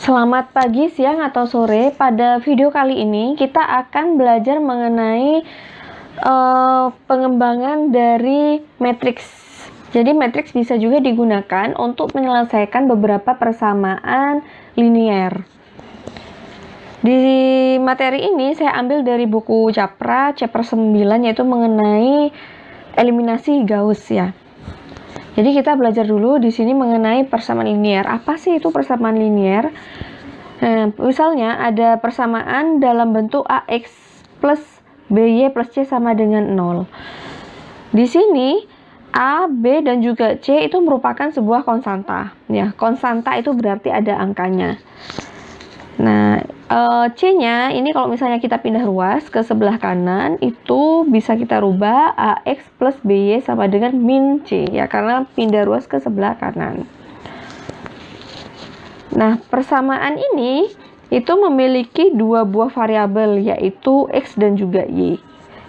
Selamat pagi, siang, atau sore. Pada video kali ini kita akan belajar mengenai pengembangan dari matriks. Jadi matriks bisa juga digunakan untuk menyelesaikan beberapa persamaan linier. Di materi ini saya ambil dari buku Capra chapter 9, yaitu mengenai eliminasi Gauss ya. Jadi kita belajar dulu di sini mengenai persamaan linier. Apa sih itu persamaan linier? Nah, misalnya ada persamaan dalam bentuk AX plus BY plus C sama dengan 0. Di sini A, B, dan juga C itu merupakan sebuah konstanta. Ya, konstanta itu berarti ada angkanya. Nah, C-nya ini kalau misalnya kita pindah ruas ke sebelah kanan, itu bisa kita rubah AX plus BY sama dengan min C, ya, karena pindah ruas ke sebelah kanan. Nah, persamaan ini itu memiliki dua buah variabel, yaitu X dan juga Y.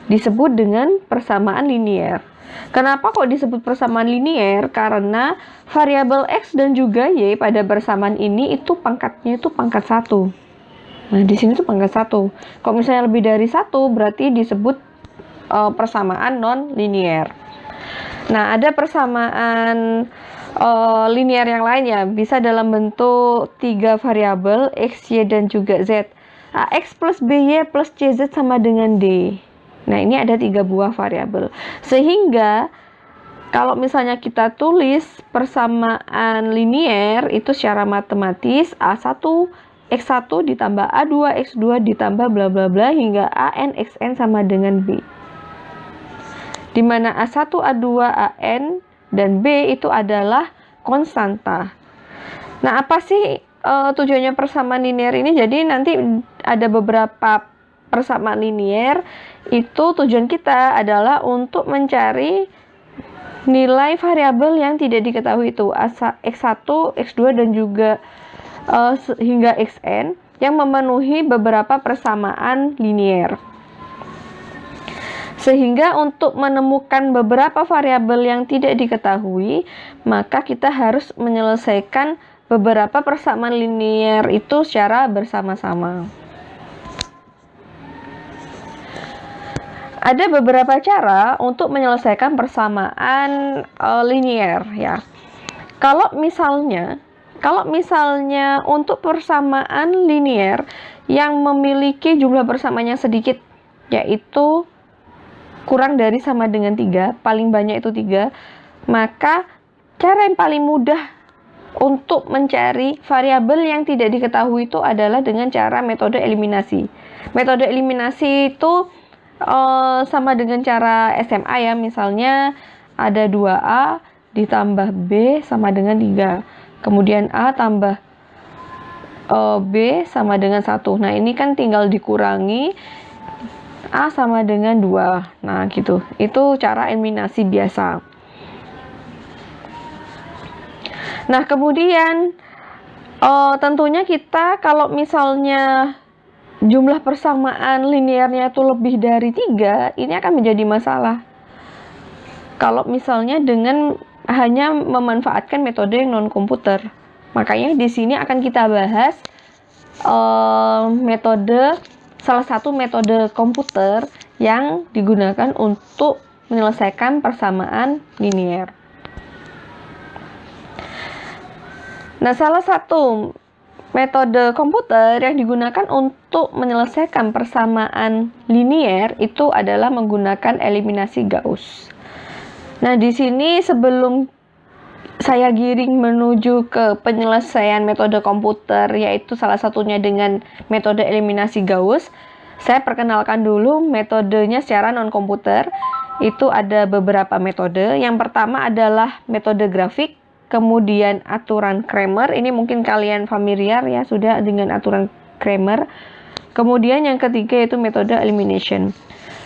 Disebut dengan persamaan linier. Kenapa kok disebut persamaan linier? Karena variabel X dan juga Y pada persamaan ini itu pangkatnya itu pangkat 1. Nah, di sini tuh pangkat 1. Kalau misalnya lebih dari 1, berarti disebut persamaan non-linier. Nah, ada persamaan linier yang lain ya, bisa dalam bentuk 3 variabel X, Y, dan juga Z. X plus BY plus CZ sama dengan D. Nah, ini ada 3 buah variabel. Sehingga kalau misalnya kita tulis persamaan linier itu secara matematis A1 X1 ditambah A2 X2 ditambah bla bla bla hingga AN XN sama dengan B. Di mana A1, A2, AN dan B itu adalah konstanta. Nah, apa sih tujuannya persamaan linier ini? Jadi nanti ada beberapa persamaan linier, itu tujuan kita adalah untuk mencari nilai variabel yang tidak diketahui itu X1, X2, dan juga hingga Xn yang memenuhi beberapa persamaan linier. Sehingga untuk menemukan beberapa variabel yang tidak diketahui, maka kita harus menyelesaikan beberapa persamaan linier itu secara bersama-sama. Ada beberapa cara untuk menyelesaikan persamaan linier ya. Kalau misalnya untuk persamaan linier yang memiliki jumlah persamaan yang sedikit, yaitu kurang dari sama dengan 3, paling banyak itu 3, maka cara yang paling mudah untuk mencari variabel yang tidak diketahui itu adalah dengan cara metode eliminasi. Metode eliminasi itu sama dengan cara SMA ya, misalnya ada 2A ditambah B sama dengan 3, kemudian A tambah B sama dengan 1. Nah, ini kan tinggal dikurangi A sama dengan 2. Nah, gitu. Itu cara eliminasi biasa. Nah, kemudian tentunya kita kalau misalnya jumlah persamaan liniernya itu lebih dari 3, ini akan menjadi masalah. Kalau misalnya dengan hanya memanfaatkan metode yang non-komputer. Makanya di sini akan kita bahas salah satu metode komputer yang digunakan untuk menyelesaikan persamaan linier. Nah, salah satu metode komputer yang digunakan untuk menyelesaikan persamaan linier itu adalah menggunakan eliminasi Gauss. Nah, di sini sebelum saya giring menuju ke penyelesaian metode komputer, yaitu salah satunya dengan metode eliminasi Gauss, saya perkenalkan dulu metodenya secara non-komputer. Itu ada beberapa metode. Yang pertama adalah metode grafik, kemudian aturan Cramer. Ini mungkin kalian familiar ya sudah dengan aturan Cramer. Kemudian yang ketiga itu metode elimination.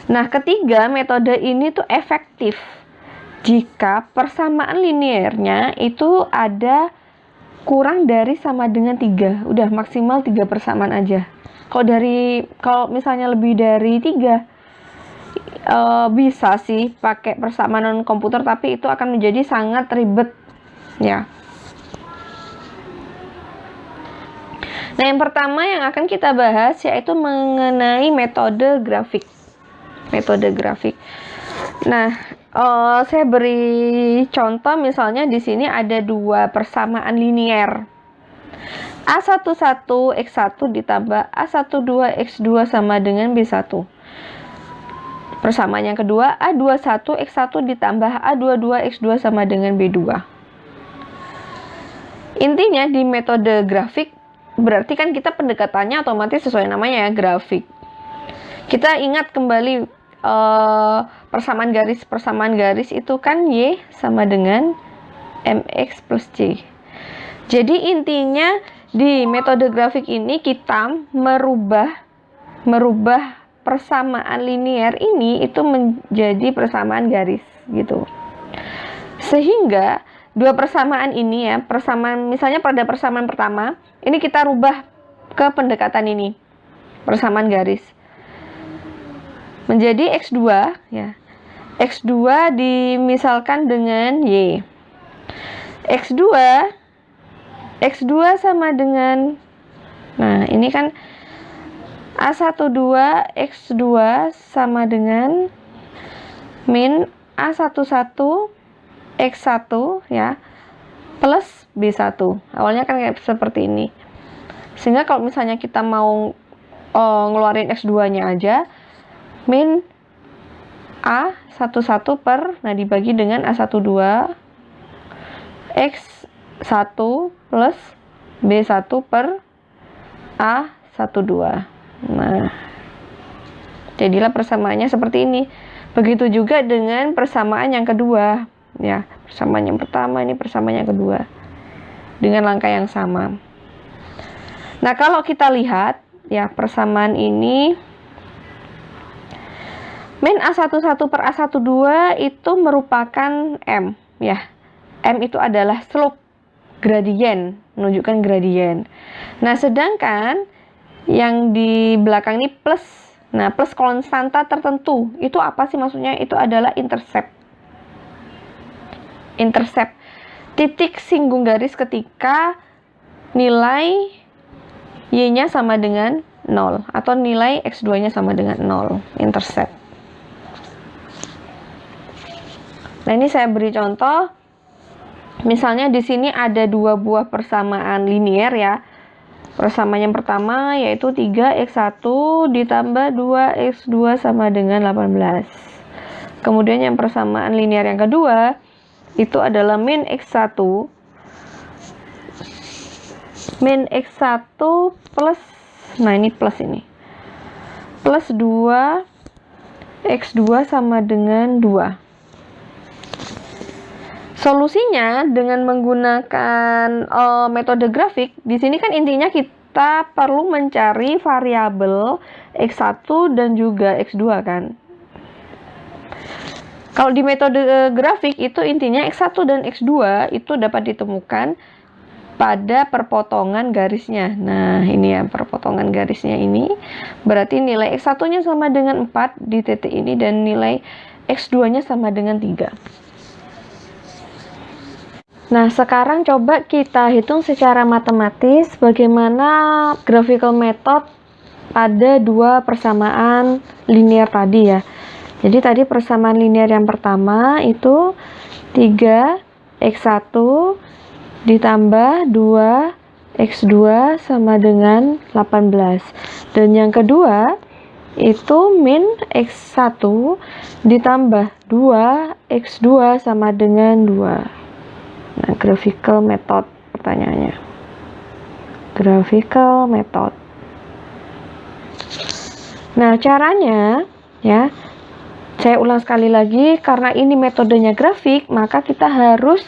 Nah, ketiga metode ini tuh efektif jika persamaan liniernya itu ada kurang dari sama dengan 3. Udah maksimal 3 persamaan aja. Kalau misalnya lebih dari 3, bisa sih pakai persamaan non komputer, tapi itu akan menjadi sangat ribet ya. Nah, yang pertama yang akan kita bahas yaitu mengenai metode grafik. Metode grafik. Nah, saya beri contoh misalnya di sini ada dua persamaan linier. A11 X1 ditambah A12 X2 sama dengan B1. Persamaan yang kedua, A21 X1 ditambah A22 X2 sama dengan B2. Intinya di metode grafik, berarti kan kita pendekatannya otomatis sesuai namanya ya, grafik. Kita ingat kembali persamaan garis itu kan Y sama dengan MX plus C. Jadi intinya di metode grafik ini kita merubah persamaan linier ini itu menjadi persamaan garis gitu. Sehingga dua persamaan ini ya, misalnya pada persamaan pertama, ini kita rubah ke pendekatan ini, persamaan garis. Menjadi X2 ya. X2 dimisalkan dengan Y. X2 sama dengan, nah ini kan A12 X2 sama dengan min A11 X1 ya plus B1. Awalnya kan kayak seperti ini. Sehingga kalau misalnya kita mau ngeluarin X2 nya aja, min A11 per, nah dibagi dengan A12 X1 plus B1 per A12. Nah, jadilah persamaannya seperti ini. Begitu juga dengan persamaan yang kedua. Ya, persamaan yang pertama, ini persamaan yang kedua. Dengan langkah yang sama. Nah, kalau kita lihat, ya persamaan ini min A11 per A12 itu merupakan M, ya. M itu adalah slope, gradien, menunjukkan gradien. Nah, sedangkan yang di belakang ini plus. Nah, plus konstanta tertentu. Itu apa sih maksudnya? Itu adalah intercept. Intercept. Titik singgung garis ketika nilai Y-nya sama dengan 0 atau nilai X2-nya sama dengan 0. Intercept. Nah, ini saya beri contoh. Misalnya di sini ada dua buah persamaan linier ya. Persamaan yang pertama yaitu 3x1 ditambah 2x2 sama dengan 18. Kemudian yang persamaan linier yang kedua itu adalah min x1 plus, nah ini plus ini, plus 2x2 sama dengan 2. Solusinya dengan menggunakan metode grafik, di sini kan intinya kita perlu mencari variabel X1 dan juga X2 kan. Kalau di metode grafik itu intinya X1 dan X2 itu dapat ditemukan pada perpotongan garisnya. Nah, ini ya perpotongan garisnya ini. Berarti nilai X1-nya sama dengan 4 di titik ini dan nilai X2-nya sama dengan 3. Nah, sekarang coba kita hitung secara matematis bagaimana graphical method pada dua persamaan linier tadi ya. Jadi tadi persamaan linier yang pertama itu 3x1 ditambah 2x2 sama dengan 18. Dan yang kedua itu min x1 ditambah 2x2 sama dengan 2. Nah, graphical method pertanyaannya. Graphical method. Nah, caranya ya, saya ulang sekali lagi, karena ini metodenya grafik, maka kita harus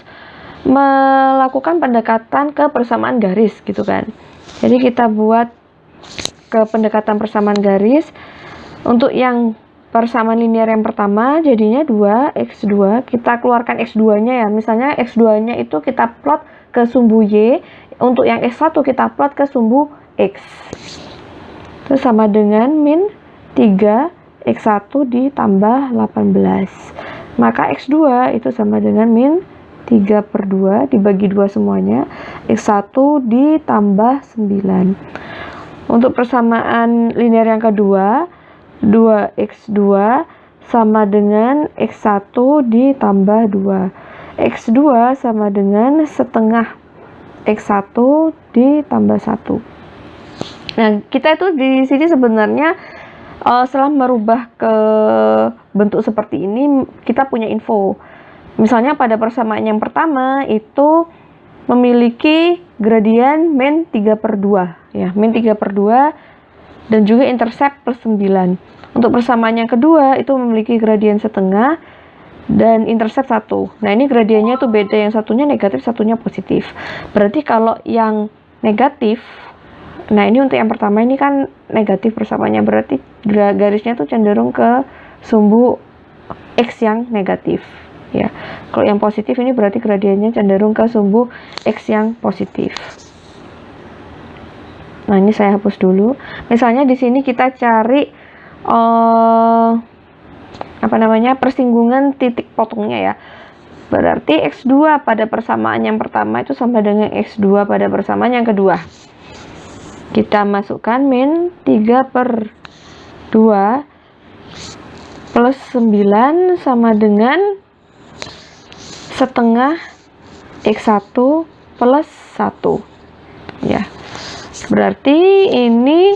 melakukan pendekatan ke persamaan garis gitu kan. Jadi kita buat ke pendekatan persamaan garis. Untuk yang persamaan linier yang pertama jadinya 2x2, kita keluarkan x2-nya ya. Misalnya x2-nya itu kita plot ke sumbu y, untuk yang x1 kita plot ke sumbu x. Terus sama dengan min 3x1 ditambah 18. Maka x2 itu sama dengan min 3/2 dibagi 2 semuanya, X1 ditambah 9. Untuk persamaan linear yang kedua, 2x2 sama dengan X1 ditambah 2. X2 sama dengan setengah X1 ditambah 1. Nah, kita itu di sini sebenarnya setelah merubah ke bentuk seperti ini, kita punya info. Misalnya pada persamaan yang pertama itu memiliki gradien min 3/2 ya, min 3/2 dan juga intercept plus 9. Untuk persamaan yang kedua itu memiliki gradien setengah dan intercept 1. Nah, ini gradiennya itu beda, yang satunya negatif, satunya positif. Berarti kalau yang negatif, nah ini untuk yang pertama ini kan negatif persamaannya, berarti garisnya tuh cenderung ke sumbu X yang negatif ya. Kalau yang positif ini berarti gradiennya cenderung ke sumbu X yang positif. Nah, ini saya hapus dulu. Misalnya di sini kita cari persinggungan titik potongnya ya. Berarti X2 pada persamaan yang pertama itu sama dengan X2 pada persamaan yang kedua. Kita masukkan min 3/2 plus 9 sama dengan setengah X1 plus 1 ya. Berarti ini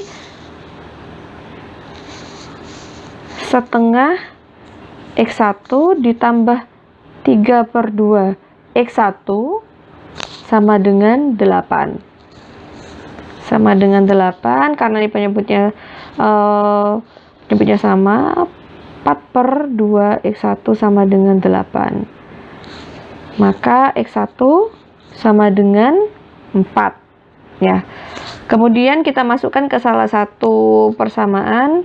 setengah X1 ditambah 3/2 X1 sama dengan 8. Sama dengan 8 karena ini penyebutnya sama. 4/2 X1 sama dengan 8. Maka X1 sama dengan 4 ya. Kemudian kita masukkan ke salah satu persamaan.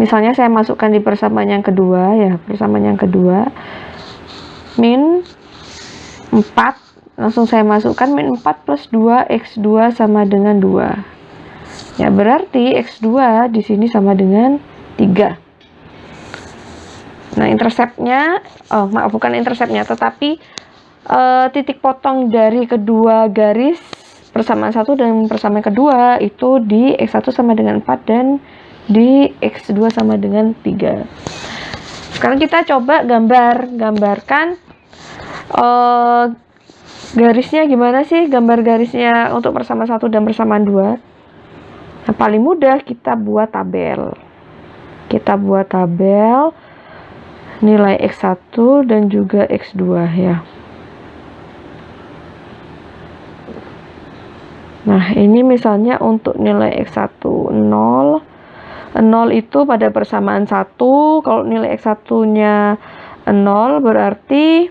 Misalnya saya masukkan di persamaan yang kedua ya, persamaan yang kedua min 4, langsung saya masukkan min 4 plus 2 X2 sama dengan 2 ya, berarti X2 di sini sama dengan 3. Nah, interceptnya, bukan interceptnya, tetapi titik potong dari kedua garis persamaan satu dan persamaan kedua itu di X1 sama dengan 4 dan di X2 sama dengan 3. Sekarang kita coba gambarkan garisnya gimana sih, gambar garisnya untuk persamaan 1 dan persamaan 2. Nah, paling mudah kita buat tabel. Nilai X1 dan juga X2 ya. Nah, ini misalnya untuk nilai X1 0 itu pada persamaan 1. Kalau nilai X1 nya 0 berarti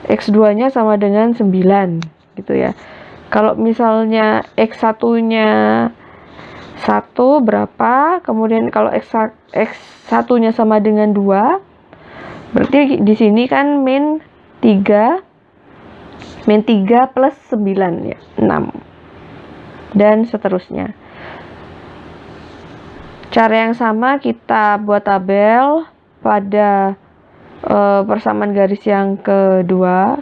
X2 nya sama dengan 9 gitu ya. Kalau misalnya X1 nya 1 berapa, kemudian kalau X1 nya sama dengan 2, berarti di sini kan min 3 plus 9 ya, 6 dan seterusnya. Cara yang sama kita buat tabel pada persamaan garis yang kedua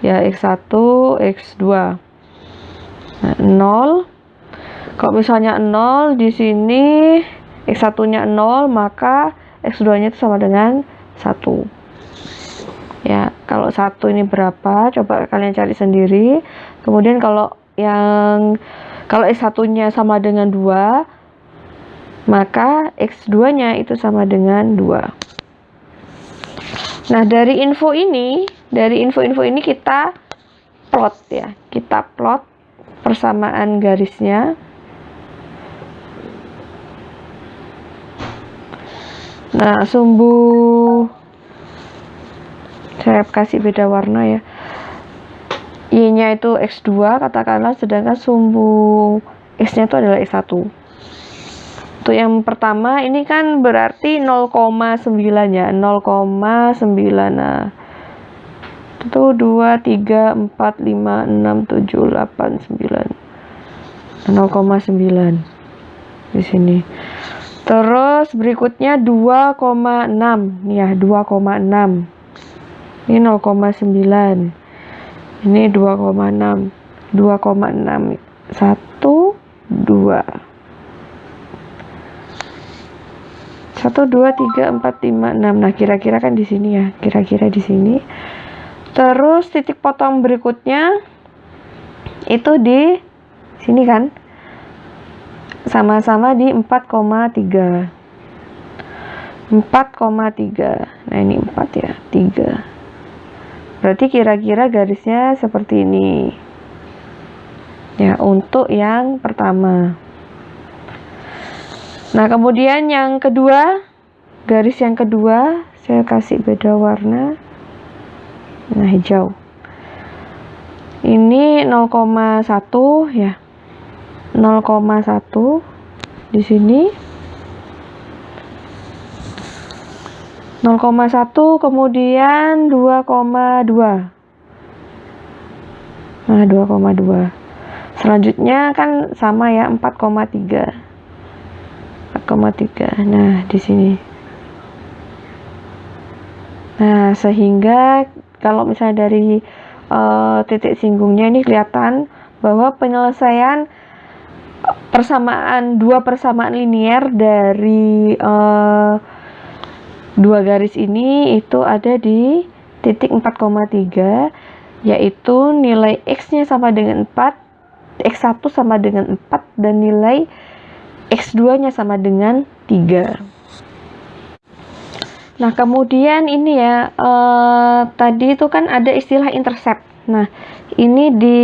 ya, X1 X2. Nah, 0. Kalau misalnya 0 di sini X1 nya 0, maka X2 nya itu sama dengan 1 ya. Kalau 1 ini berapa, coba kalian cari sendiri. Kemudian kalau X1 nya sama dengan 2, maka X2 nya itu sama dengan 2. Nah, dari info ini kita plot ya. Kita plot persamaan garisnya. Nah, sumbu saya kasih beda warna ya. Y-nya itu X2 katakanlah, sedangkan sumbu X-nya itu adalah X1. Untuk yang pertama ini kan berarti 0,9 ya, 0,9. Nah, itu 2, 3, 4, 5, 6, 7, 8, 9. 0,9 di sini. Terus berikutnya 2,6 ya, 2,6. Ini 0,9. Ini 2,6. 2,6. 1, 2. 1, 2, 3, 4, 5, 6. Nah, kira-kira kan di sini ya. Kira-kira di sini. Terus titik potong berikutnya itu di sini kan. Sama-sama di 4,3. 4,3. Nah, ini 4 ya, 3. Berarti kira-kira garisnya seperti ini. Ya, untuk yang pertama. Nah, kemudian yang kedua, garis yang kedua, saya kasih beda warna. Nah, hijau. Ini 0,1 ya. 0,1 di sini. 0,1 kemudian 2,2. Nah, 2,2. Selanjutnya kan sama ya, 4,3. 4,3. Nah, di sini. Nah, sehingga kalau misalnya dari titik singgungnya ini kelihatan bahwa penyelesaian dua persamaan linier dari dua garis ini itu ada di titik 4,3, yaitu nilai X-nya sama dengan 4, X1 sama dengan 4, dan nilai X2-nya sama dengan 3. Nah, kemudian ini ya, tadi itu kan ada istilah intercept. Nah, ini di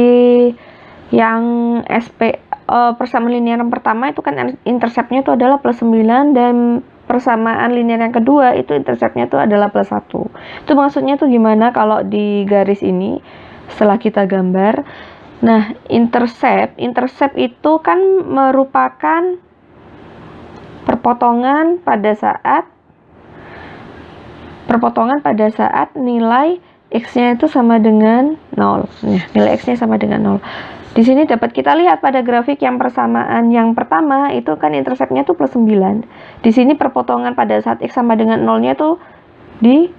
yang persamaan linear yang pertama itu kan interceptnya itu adalah +9, dan persamaan linear yang kedua itu interceptnya itu adalah +1. Itu maksudnya tuh gimana kalau di garis ini setelah kita gambar. Nah, intercept itu kan merupakan perpotongan pada saat nilai X-nya itu sama dengan 0. Nah, nilai X-nya sama dengan 0. Di sini dapat kita lihat pada grafik yang persamaan yang pertama itu kan interceptnya tuh +9. Di sini perpotongan pada saat X sama dengan 0-nya tuh di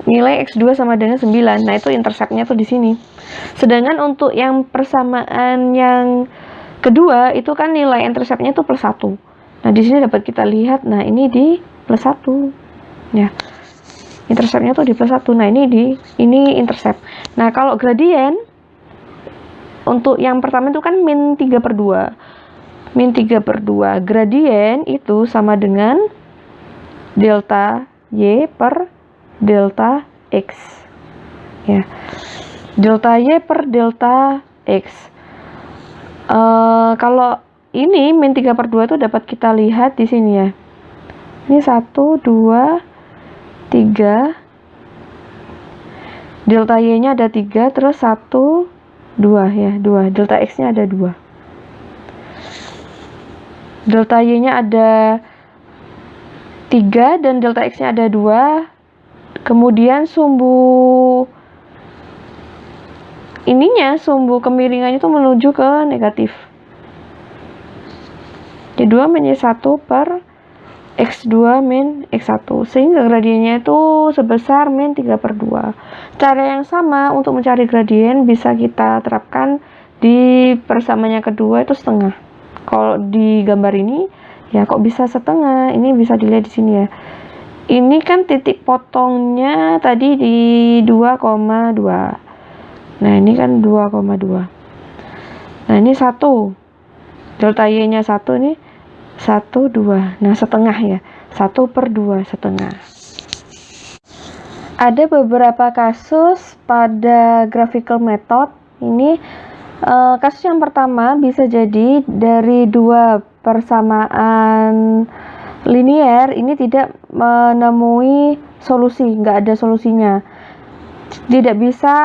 nilai X2 sama dengan 9. Nah, itu interceptnya tuh di sini. Sedangkan untuk yang persamaan yang kedua itu kan nilai interceptnya tuh +1. Nah, di sini dapat kita lihat, nah ini di +1. Ya. Interceptnya tuh di +1. Nah, ini intercept. Nah, kalau gradien untuk yang pertama itu kan -3/2. -3/2. Gradien itu sama dengan delta Y per delta X. Ya. Delta Y per delta X. Kalau ini -3/2 itu dapat kita lihat di sini ya. Ini 1, 2, 3. Delta Y-nya ada 3, terus 1, 2 ya, 2. Delta X-nya ada 2. Delta Y-nya ada 3 dan delta X-nya ada 2. Kemudian sumbu kemiringannya itu menuju ke negatif. Jadi 2 menjadi 1 per X2 min X1, sehingga gradiennya itu sebesar -3/2. Cara yang sama untuk mencari gradien bisa kita terapkan di persamaan yang kedua itu setengah. Kalau di gambar ini ya kok bisa setengah, ini bisa dilihat di sini ya. Ini kan titik potongnya tadi di 2,2. Nah, ini kan 2,2. Nah, ini 1. Delta Y-nya 1 nih. 1, 2. Nah, setengah ya. 1/2 setengah. Ada beberapa kasus pada graphical method. Ini kasus yang pertama bisa jadi dari dua persamaan linier ini tidak menemui solusi, nggak ada solusinya. Tidak bisa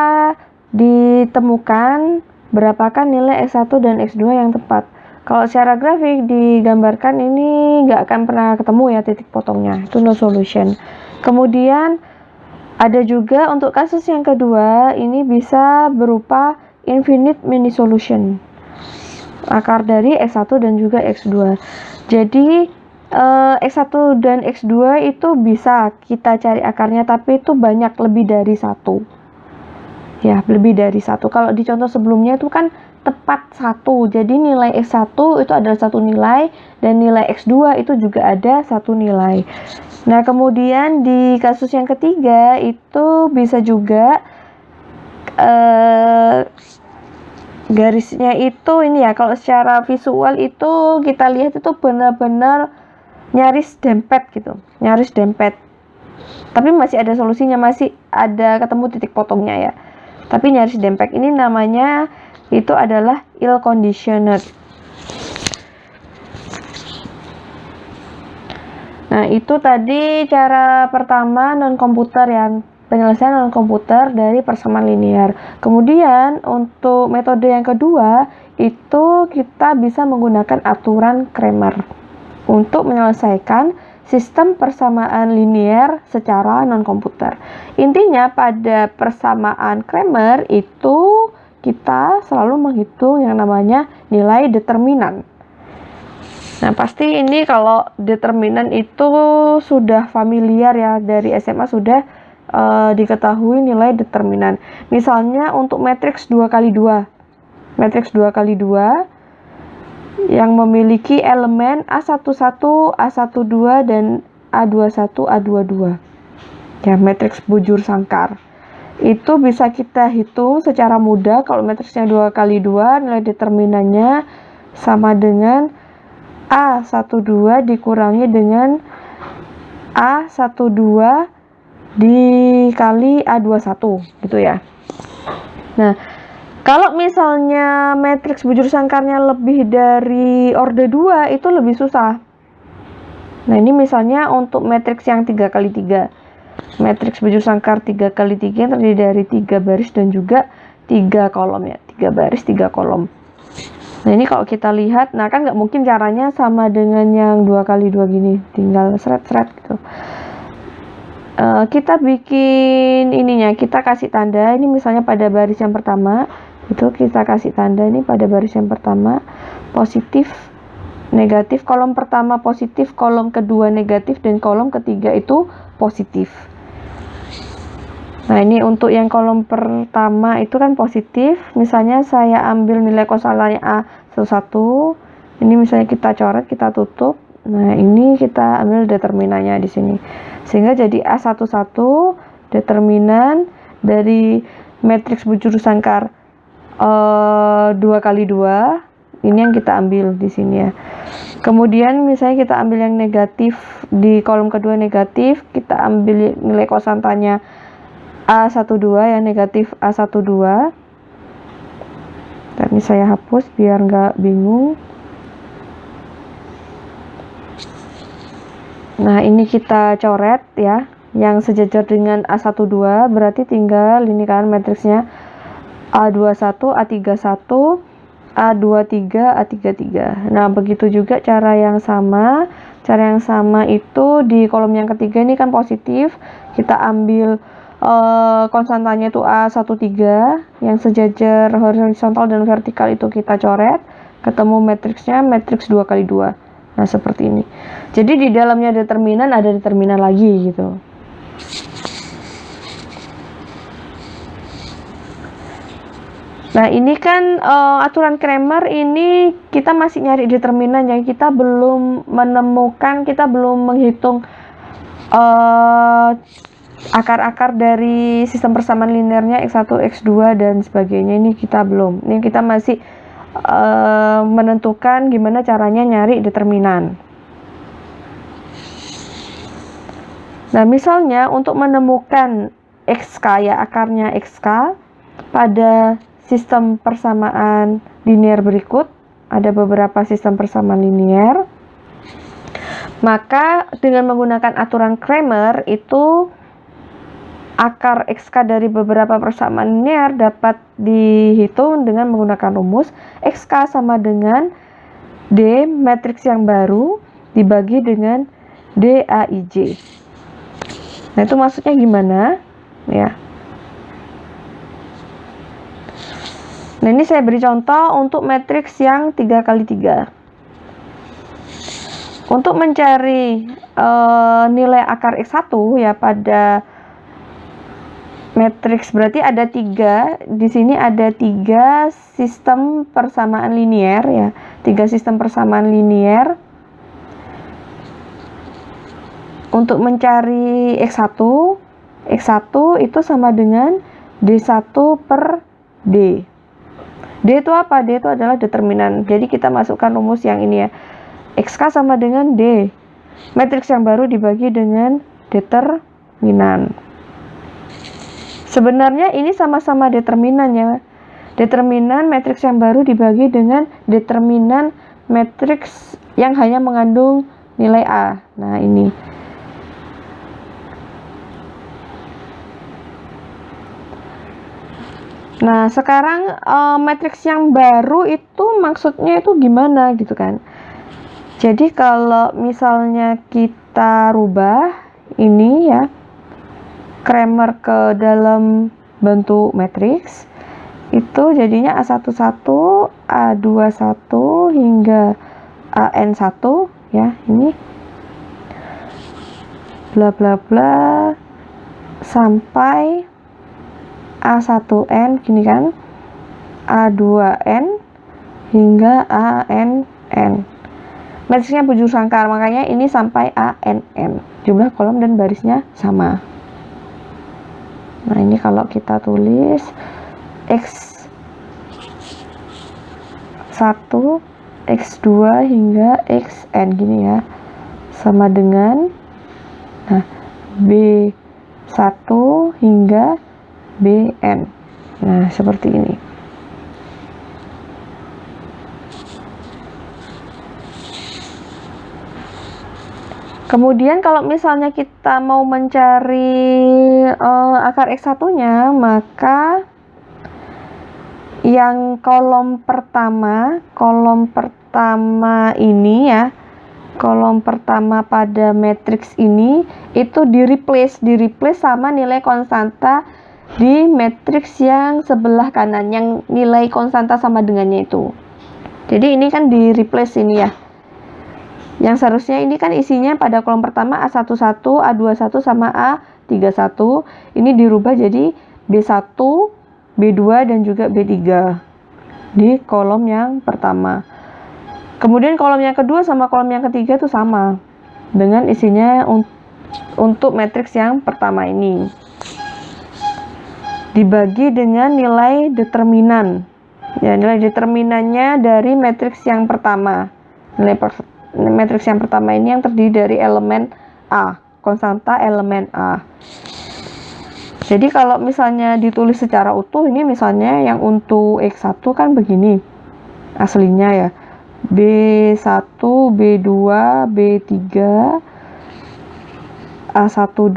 ditemukan berapakah nilai X1 dan X2 yang tepat. Kalau secara grafik digambarkan ini nggak akan pernah ketemu ya titik potongnya, itu no solution. Kemudian ada juga untuk kasus yang kedua, ini bisa berupa infinite mini solution, akar dari X1 dan juga X2. Jadi X1 dan X2 itu bisa kita cari akarnya, tapi itu banyak, lebih dari satu. Ya, lebih dari satu. Kalau di contoh sebelumnya itu kan tepat satu. Jadi nilai X1 itu adalah satu nilai, dan nilai X2 itu juga ada satu nilai. Nah, kemudian di kasus yang ketiga itu bisa juga garisnya itu ini ya, kalau secara visual itu kita lihat itu benar-benar nyaris dempet gitu, nyaris dempet. Tapi masih ada solusinya, masih ada ketemu titik potongnya ya. Tapi nyaris dempet ini namanya itu adalah ill conditioned. Nah, itu tadi cara pertama non komputer ya, penyelesaian non komputer dari persamaan linear. Kemudian untuk metode yang kedua itu kita bisa menggunakan aturan Cramer untuk menyelesaikan sistem persamaan linear secara non-komputer. Intinya pada persamaan Cramer itu kita selalu menghitung yang namanya nilai determinan. Nah, pasti ini kalau determinan itu sudah familiar ya, dari SMA sudah diketahui nilai determinan. Misalnya untuk matriks 2x2. Matriks 2x2 yang memiliki elemen A11, A12, dan A21, A22. Ya, matriks bujur sangkar. Itu bisa kita hitung secara mudah. Kalau matriksnya 2x2, nilai determinannya sama dengan A12 dikurangi dengan A12 dikali A21 gitu ya. Nah, kalau misalnya matriks bujur sangkarnya lebih dari orde 2 itu lebih susah. Nah, ini misalnya untuk matriks yang 3x3. Matriks bujur sangkar 3x3 yang terdiri dari 3 baris dan juga 3 kolom ya. 3 baris, 3 kolom. Nah, ini kalau kita lihat, nah kan nggak mungkin caranya sama dengan yang 2x2 gini. Tinggal seret-seret gitu. Kita bikin ininya, kita kasih tanda. Ini misalnya pada baris yang pertama itu kita kasih tanda ini pada baris yang pertama positif, negatif, kolom pertama positif, kolom kedua negatif, dan kolom ketiga itu positif. Nah, ini untuk yang kolom pertama itu kan positif. Misalnya saya ambil nilai kosalanya A11. Ini misalnya kita coret, kita tutup. Nah, ini kita ambil determinannya di sini. Sehingga jadi A11 determinan dari matriks bujur sangkar 2x2. Ini yang kita ambil di sini ya. Kemudian misalnya kita ambil yang negatif, di kolom kedua negatif, kita ambil nilai kosantanya A12 yang negatif A12. Tapi saya hapus biar nggak bingung. Nah, ini kita coret ya, yang sejajar dengan A12, berarti tinggal ini kan matriksnya A21, A31, A23, A33. Nah, begitu juga cara yang sama. Cara yang sama itu di kolom yang ketiga ini kan positif. Kita ambil konstantanya itu A13 yang sejajar horizontal dan vertikal, itu kita coret. Ketemu matriksnya matriks 2x2. Nah, seperti ini. Jadi di dalamnya determinan ada determinan lagi gitu. Nah, ini kan aturan Cramer ini kita masih nyari determinan yang kita belum menemukan, kita belum menghitung akar-akar dari sistem persamaan linearnya X1, X2 dan sebagainya. Ini kita belum. Ini kita masih menentukan gimana caranya nyari determinan. Nah, misalnya untuk menemukan XK ya, akarnya XK pada sistem persamaan linear berikut, ada beberapa sistem persamaan linear. Maka dengan menggunakan aturan Cramer itu akar XK dari beberapa persamaan linear dapat dihitung dengan menggunakan rumus XK sama dengan D matriks yang baru dibagi dengan DAIJ. Nah, itu maksudnya gimana? Ya. Nah, ini saya beri contoh untuk matriks yang 3x3. Untuk mencari nilai akar X1 ya pada matriks, berarti ada 3. Di sini ada 3 sistem persamaan linier ya. 3 sistem persamaan linier. Untuk mencari X1 itu sama dengan D1 per D. D itu apa? D itu adalah determinan. Jadi kita masukkan rumus yang ini ya. XK sama dengan D. Matriks yang baru dibagi dengan determinan. Sebenarnya ini sama-sama determinan ya. Determinan matriks yang baru dibagi dengan determinan matriks yang hanya mengandung nilai A. Nah, ini. Nah, sekarang matriks yang baru itu maksudnya itu gimana gitu kan. Jadi kalau misalnya kita rubah ini ya, Cramer ke dalam bentuk matriks, itu jadinya A11, A21 hingga AN1 ya, ini bla bla bla sampai A1N gini kan, A2N hingga ANN. Matriksnya bujur sangkar, makanya ini sampai ANN. Jumlah kolom dan barisnya sama. Nah, ini kalau kita tulis X1, X2 hingga XN gini ya, sama dengan B1 hingga BN. Nah, seperti ini. Kemudian kalau misalnya kita mau mencari akar X1-nya, maka yang kolom pertama ini ya, kolom pertama pada matriks ini itu di replace sama nilai konstanta di matriks yang sebelah kanan, yang nilai konstanta sama dengannya itu. Jadi ini kan di replace ini ya. Yang seharusnya ini kan isinya pada kolom pertama A11, A21 sama A31. Ini dirubah jadi B1, B2 dan juga B3 di kolom yang pertama. Kemudian kolom yang kedua sama kolom yang ketiga itu sama dengan isinya untuk matriks yang pertama ini. Dibagi dengan nilai determinan. Ya, nilai determinannya dari matriks yang pertama. Matriks yang pertama ini yang terdiri dari elemen A, konstanta elemen A. Jadi kalau misalnya ditulis secara utuh, ini misalnya yang untuk X1 kan begini aslinya ya. B1, B2, B3, A12,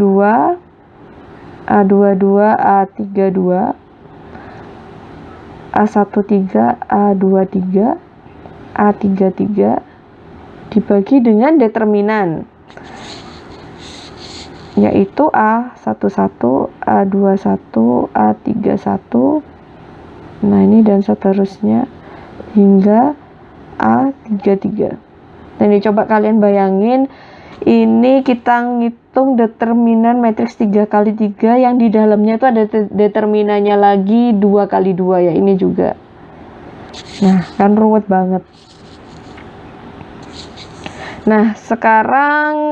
A22, A32, A13, A23, A33 dibagi dengan determinan, yaitu A11, A21, A31. Nah, ini dan seterusnya hingga A33. Dan coba kalian bayangin, ini kita ngitung determinan matriks 3 kali 3 yang di dalamnya itu ada determinannya lagi 2 kali 2 ya, ini juga. Nah, kan ruwet banget. Nah, sekarang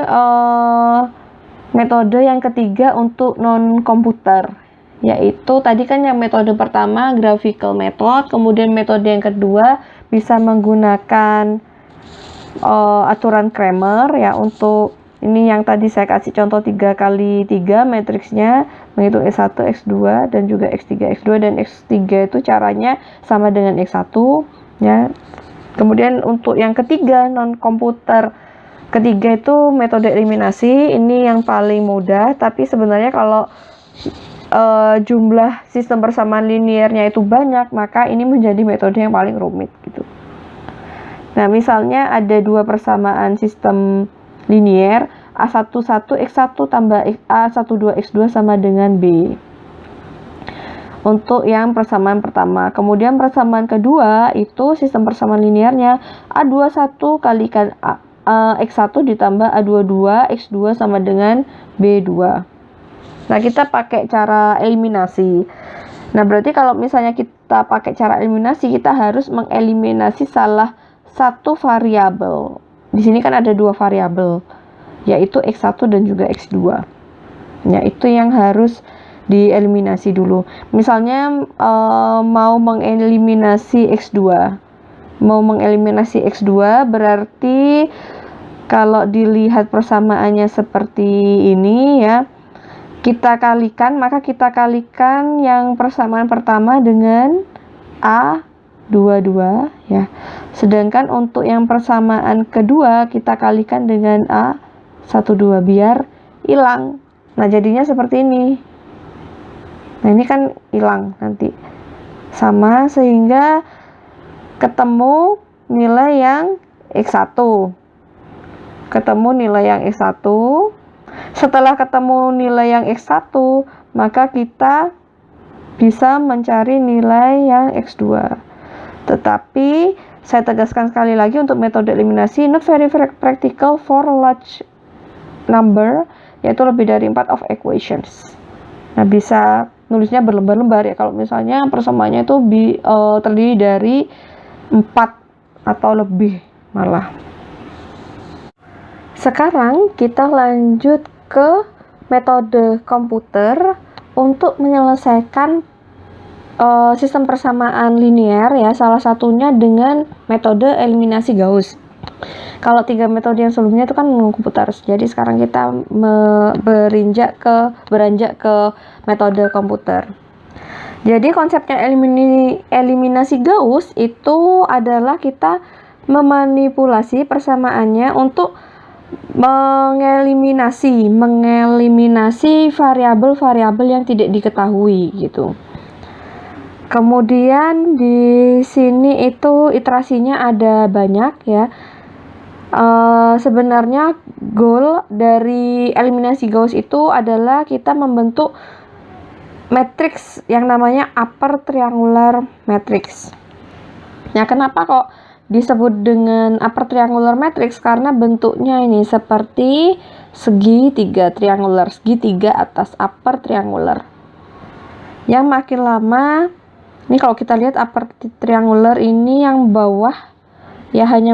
metode yang ketiga untuk non-komputer, yaitu tadi kan yang metode pertama graphical method, kemudian metode yang kedua bisa menggunakan aturan Cramer ya. Untuk ini yang tadi saya kasih contoh 3 kali 3 matriksnya, menghitung X1, X2 dan juga X3, X2 dan X3 itu caranya sama dengan X1 ya. Kemudian untuk yang ketiga non komputer ketiga itu metode eliminasi. Ini yang paling mudah, tapi sebenarnya kalau jumlah sistem persamaan liniernya itu banyak, maka ini menjadi metode yang paling rumit gitu. Nah, misalnya ada 2 persamaan sistem linier, A11 X1 tambah A12 X2 sama dengan B. Untuk yang persamaan pertama. Kemudian persamaan kedua itu sistem persamaan liniernya A21 kalikan X1 ditambah A22, X2 sama dengan B2. Nah, kita pakai cara eliminasi. Nah, berarti kalau misalnya kita pakai cara eliminasi, kita harus mengeliminasi salah satu variabel. Di sini kan ada dua variabel, yaitu X1 dan juga X2. Ya, itu yang harus dieliminasi dulu. Misalnya mau mengeliminasi X2. Mau mengeliminasi X2 berarti kalau dilihat persamaannya seperti ini ya, kita kalikan, maka kita kalikan yang persamaan pertama dengan A22 ya. Sedangkan untuk yang persamaan kedua kita kalikan dengan A12 biar hilang. Nah, jadinya seperti ini. Nah, ini kan hilang nanti. Sama sehingga ketemu nilai yang X1. Ketemu nilai yang X1. Setelah ketemu nilai yang X1, maka kita bisa mencari nilai yang X2. Tetapi saya tegaskan sekali lagi untuk metode eliminasi not very practical for large number, yaitu lebih dari 4 of equations. Nah, bisa nulisnya berlembar-lembar ya kalau misalnya persamaannya itu terdiri dari 4 atau lebih malah. Sekarang kita lanjut ke metode komputer untuk menyelesaikan sistem persamaan linear ya, salah satunya dengan metode eliminasi Gauss. Kalau 3 metode yang sebelumnya itu kan komputer. Jadi sekarang kita beranjak ke metode komputer. Jadi konsepnya eliminasi Gauss itu adalah kita memanipulasi persamaannya untuk mengeliminasi variabel-variabel yang tidak diketahui gitu. Kemudian di sini itu iterasinya ada banyak ya. Sebenarnya goal dari eliminasi Gauss itu adalah kita membentuk matriks yang namanya upper triangular matrix. Nah, kenapa kok disebut dengan upper triangular matrix? Karena bentuknya ini seperti segitiga triangular, segitiga atas upper triangular. Yang makin lama, ini kalau kita lihat upper triangular ini yang bawah ya hanya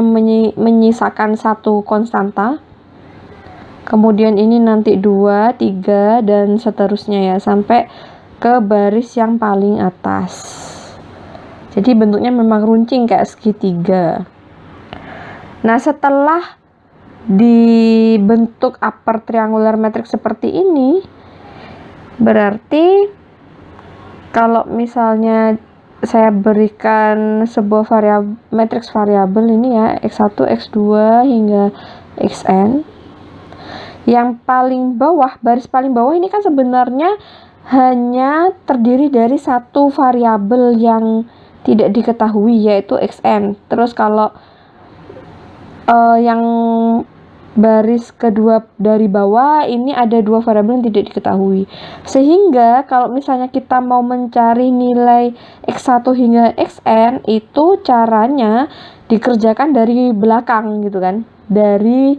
menyisakan satu konstanta. Kemudian ini nanti 2, 3 dan seterusnya ya sampai ke baris yang paling atas. Jadi bentuknya memang runcing kayak segitiga. Nah, setelah dibentuk upper triangular matrix seperti ini, berarti kalau misalnya saya berikan sebuah matriks variabel ini ya, X1, X2 hingga Xn. Yang paling bawah, baris paling bawah ini kan sebenarnya hanya terdiri dari satu variabel yang tidak diketahui yaitu Xn. Terus kalau yang baris kedua dari bawah ini ada 2 variabel yang tidak diketahui. Sehingga kalau misalnya kita mau mencari nilai X1 hingga Xn itu caranya dikerjakan dari belakang gitu kan. Dari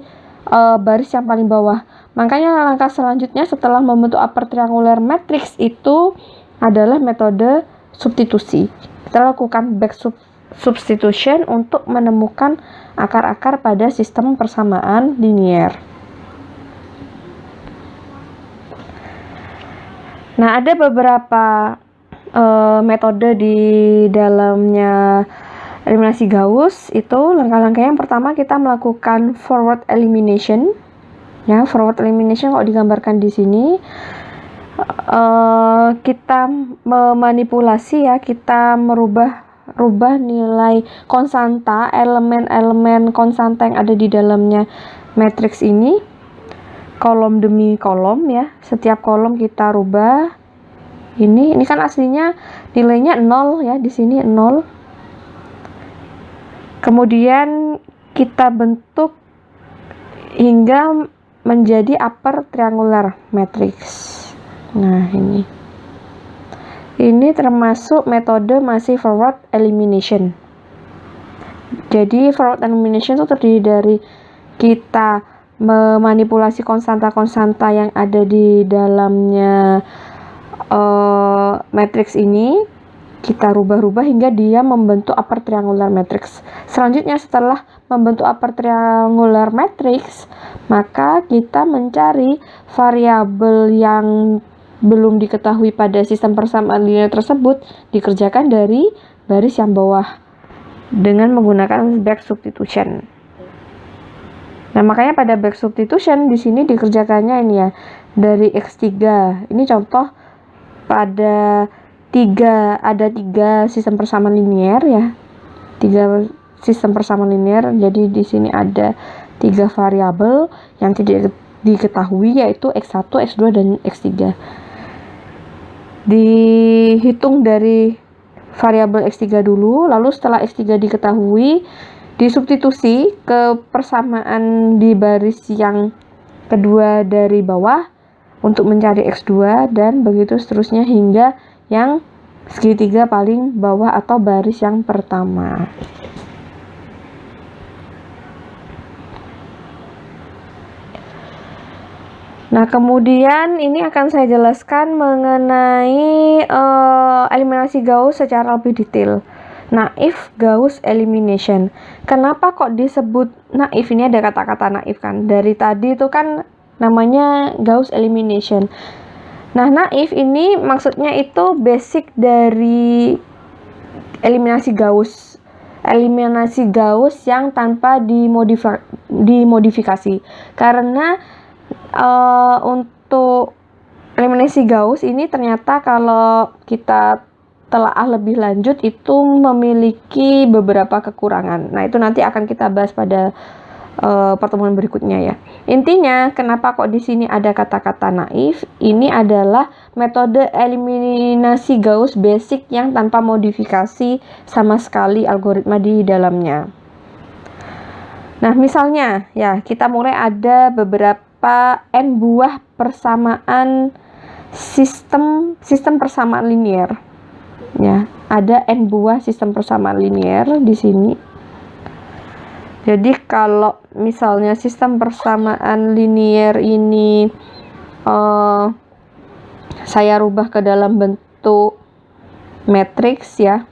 baris yang paling bawah. Makanya langkah selanjutnya setelah membentuk upper triangular matrix itu adalah metode substitusi. Kita lakukan back substitution untuk menemukan akar-akar pada sistem persamaan linear. Nah, ada beberapa metode di dalamnya eliminasi Gauss. Itu langkah-langkah yang pertama kita melakukan forward elimination. Ya, forward elimination kalau digambarkan di sini kita memanipulasi ya, kita merubah nilai konstanta, elemen-elemen konstanta yang ada di dalamnya matriks ini kolom demi kolom ya. Setiap kolom kita rubah. Ini kan aslinya nilainya 0 ya, di sini 0. Kemudian kita bentuk hingga menjadi upper triangular matrix. Nah, ini termasuk metode masih forward elimination. Jadi forward elimination itu terdiri dari kita memanipulasi konstanta-konstanta yang ada di dalamnya matriks ini, kita rubah-rubah hingga dia membentuk upper triangular matrix. Selanjutnya setelah membentuk upper triangular matrix, maka kita mencari variabel yang belum diketahui pada sistem persamaan linear tersebut, dikerjakan dari baris yang bawah dengan menggunakan back substitution. Nah, makanya pada back substitution di sini dikerjakannya ini ya, dari X3. Ini contoh pada ada tiga sistem persamaan linear ya. 3 sistem persamaan linear. Jadi di sini ada 3 variabel yang tidak diketahui, yaitu X1, X2 dan X3. Dihitung dari variabel X3 dulu, lalu setelah X3 diketahui, disubstitusi ke persamaan di baris yang kedua dari bawah untuk mencari X2, dan begitu seterusnya hingga yang segitiga paling bawah atau baris yang pertama. Nah, kemudian ini akan saya jelaskan mengenai eliminasi Gauss secara lebih detail. Naif Gauss elimination. Kenapa kok disebut naif? Ini ada kata-kata naif kan. Dari tadi itu kan namanya Gauss elimination. Nah, naif ini maksudnya itu basic dari eliminasi Gauss. Eliminasi Gauss yang tanpa dimodifikasi. Karena untuk eliminasi Gauss ini ternyata kalau kita telaah lebih lanjut itu memiliki beberapa kekurangan. Nah, itu nanti akan kita bahas pada pertemuan berikutnya ya. Intinya, kenapa kok di sini ada kata-kata naif? Ini adalah metode eliminasi Gauss basic yang tanpa modifikasi sama sekali algoritma di dalamnya. Nah, misalnya ya, kita mulai ada beberapa n buah persamaan sistem persamaan linear. Ya, ada n buah sistem persamaan linear di sini. Jadi kalau misalnya sistem persamaan linear ini saya rubah ke dalam bentuk matriks ya.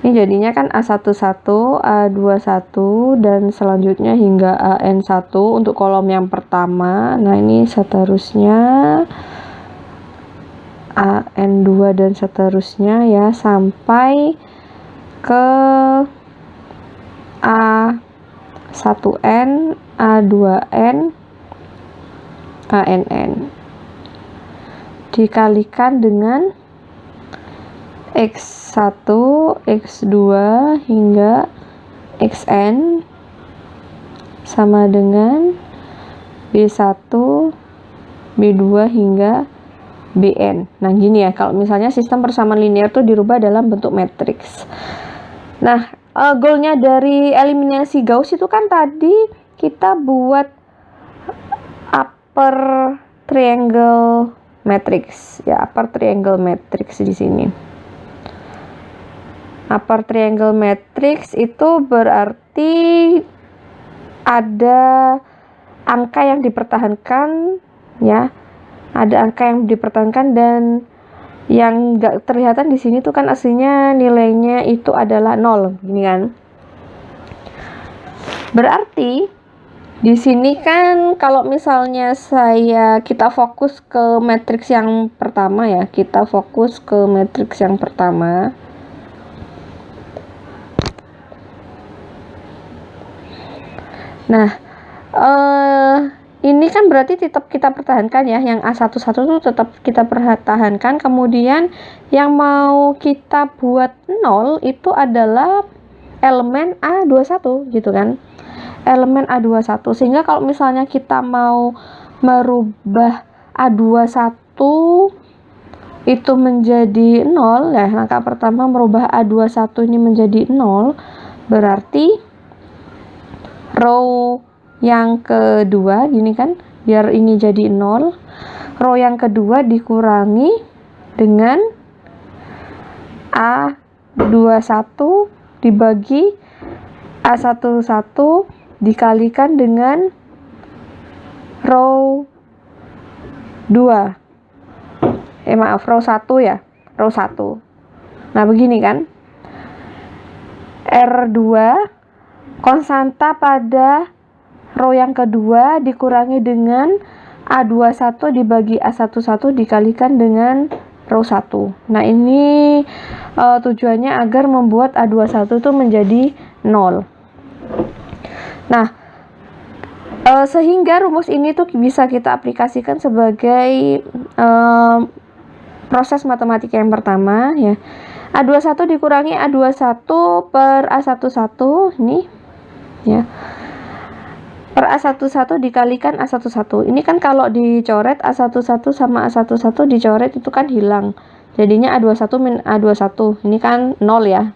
Ini jadinya kan A11, A21 dan selanjutnya hingga AN1 untuk kolom yang pertama. Nah, ini seterusnya AN2 dan seterusnya ya sampai ke A1N, A2N, ANN. Dikalikan dengan X1, X2 hingga Xn sama dengan B1, B2 hingga Bn. Nah, gini ya, kalau misalnya sistem persamaan linear itu dirubah dalam bentuk matriks. Nah, goalnya dari eliminasi Gauss itu kan tadi kita buat upper triangle matrix ya, upper triangle matrix di sini. Upper triangle matrix itu berarti ada angka yang dipertahankan ya, ada angka yang dipertahankan dan yang nggak terlihatan di sini tuh kan aslinya nilainya itu adalah 0, gini kan. Berarti di sini kan kalau misalnya kita fokus ke matriks yang pertama ya, kita fokus ke matriks yang pertama. Nah, ini kan berarti tetap kita pertahankan ya, yang A11 itu tetap kita pertahankan. Kemudian yang mau kita buat 0 itu adalah elemen A21 gitu kan, elemen A21. Sehingga kalau misalnya kita mau merubah A21 itu menjadi 0 ya, langkah pertama merubah A21 ini menjadi 0, berarti row yang kedua gini kan, biar ini jadi 0, row yang kedua dikurangi dengan A21 dibagi A11 dikalikan dengan row 2. Row 1 ya. Row 1. Nah, begini kan. R2 konstanta pada row yang kedua dikurangi dengan A21 dibagi A11 dikalikan dengan row 1. Nah, ini tujuannya agar membuat A21 itu menjadi 0. Nah, sehingga rumus ini tuh bisa kita aplikasikan sebagai proses matematika yang pertama ya. A21 dikurangi A21 per A11 ini ya. Per A11 dikalikan A11. Ini kan kalau dicoret A11 sama A11 dicoret itu kan hilang. Jadinya A21 min A21. Ini kan 0 ya.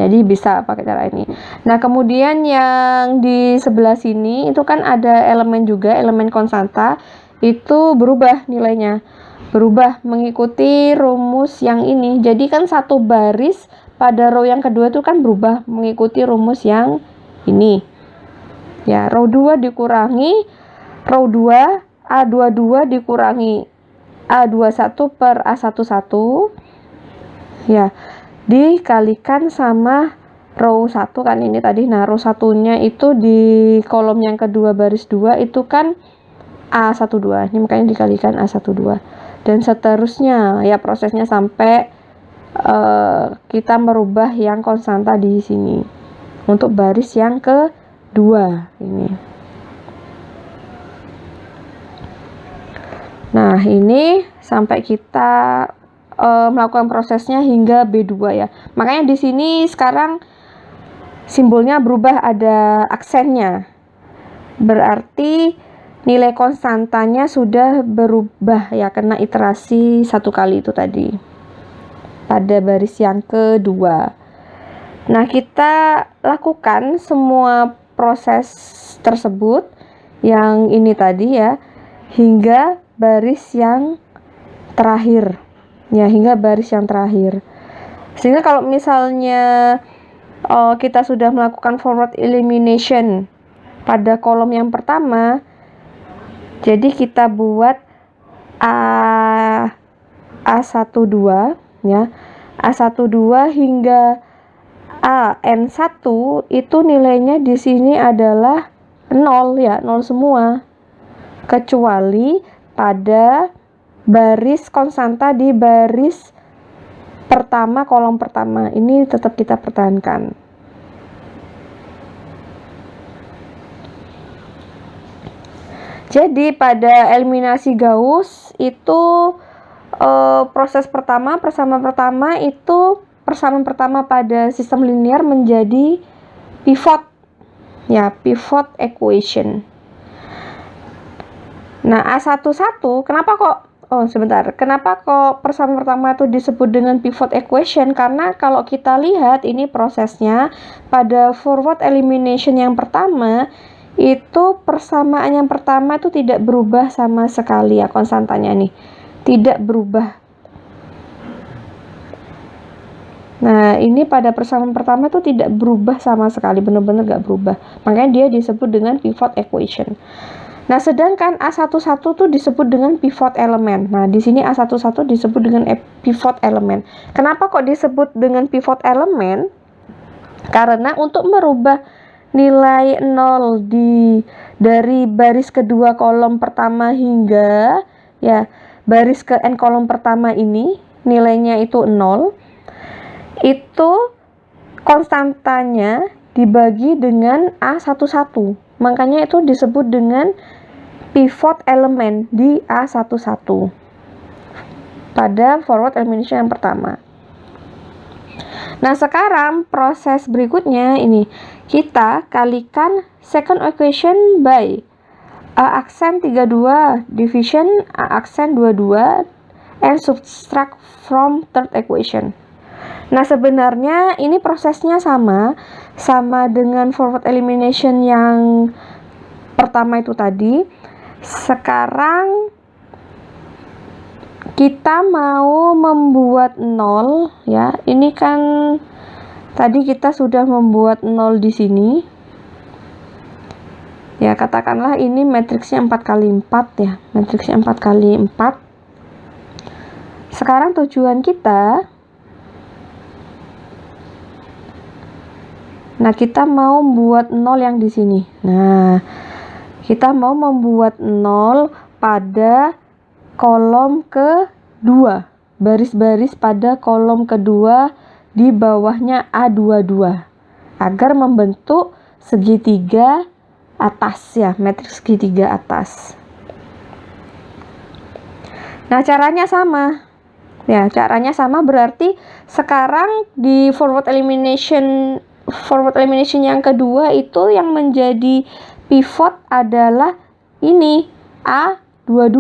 Jadi bisa pakai cara ini. Nah, kemudian yang di sebelah sini itu kan ada elemen juga, elemen konstanta. Itu berubah nilainya. Berubah mengikuti rumus yang ini. Jadi kan satu baris pada row yang kedua itu kan berubah mengikuti rumus yang ini. Ya, row 2 dikurangi row 2, A22 dikurangi A21 per A11. Ya, dikalikan sama row 1 kan ini tadi. Nah, row 1-nya itu di kolom yang kedua baris 2 itu kan A12. Ini makanya dikalikan A12. Dan seterusnya ya prosesnya sampai kita merubah yang konstanta di sini. Untuk baris yang kedua ini. Nah, ini sampai kita melakukan prosesnya hingga B2 ya. Makanya di sini sekarang simbolnya berubah, ada aksennya. Berarti nilai konstantanya sudah berubah ya, karena iterasi satu kali itu tadi. Pada baris yang kedua. Nah, kita lakukan semua proses tersebut yang ini tadi ya, hingga baris yang terakhir. Ya, hingga baris yang terakhir. Sehingga kalau misalnya kita sudah melakukan forward elimination pada kolom yang pertama, jadi kita buat A12 ya. A12 hingga AN1 itu nilainya di sini adalah 0 ya, 0 semua. Kecuali pada baris konstanta di baris pertama, kolom pertama. Ini tetap kita pertahankan. Jadi pada eliminasi Gauss itu proses pertama, persamaan pertama itu persamaan pertama pada sistem linear menjadi pivot. Ya, pivot equation. Nah, A11 kenapa kok kenapa kok persamaan pertama itu disebut dengan pivot equation? Karena kalau kita lihat ini prosesnya pada forward elimination yang pertama, itu persamaan yang pertama itu tidak berubah sama sekali ya, konstantanya nih. Tidak berubah. Nah, ini pada persamaan pertama itu tidak berubah sama sekali, benar-benar nggak berubah. Makanya dia disebut dengan pivot equation. Nah, sedangkan A11 tuh disebut dengan pivot element. Nah, di sini A11 disebut dengan pivot element. Kenapa kok disebut dengan pivot element? Karena untuk merubah nilai 0 dari baris kedua kolom pertama hingga ya baris ke n kolom pertama ini nilainya itu 0. Itu konstantanya dibagi dengan A11. Makanya itu disebut dengan pivot element di A11 pada forward elimination yang pertama. Nah, sekarang proses berikutnya ini kita kalikan second equation by A aksen 32 division A aksen 22 and subtract from third equation. Nah, sebenarnya ini prosesnya sama dengan forward elimination yang pertama itu tadi. Sekarang kita mau membuat 0 ya. Ini kan Tadi kita sudah membuat 0 di sini. Ya, katakanlah ini matriksnya 4 kali 4 ya. Matriksnya 4 kali 4. Sekarang tujuan kita, nah kita mau membuat 0 yang di sini. Nah, kita mau membuat 0 pada kolom kedua. Baris-baris pada kolom kedua di bawahnya A22. Agar membentuk segitiga atas ya, matriks segitiga atas. Nah, caranya sama. Ya, caranya sama berarti sekarang di forward elimination yang kedua itu yang menjadi pivot adalah ini A22.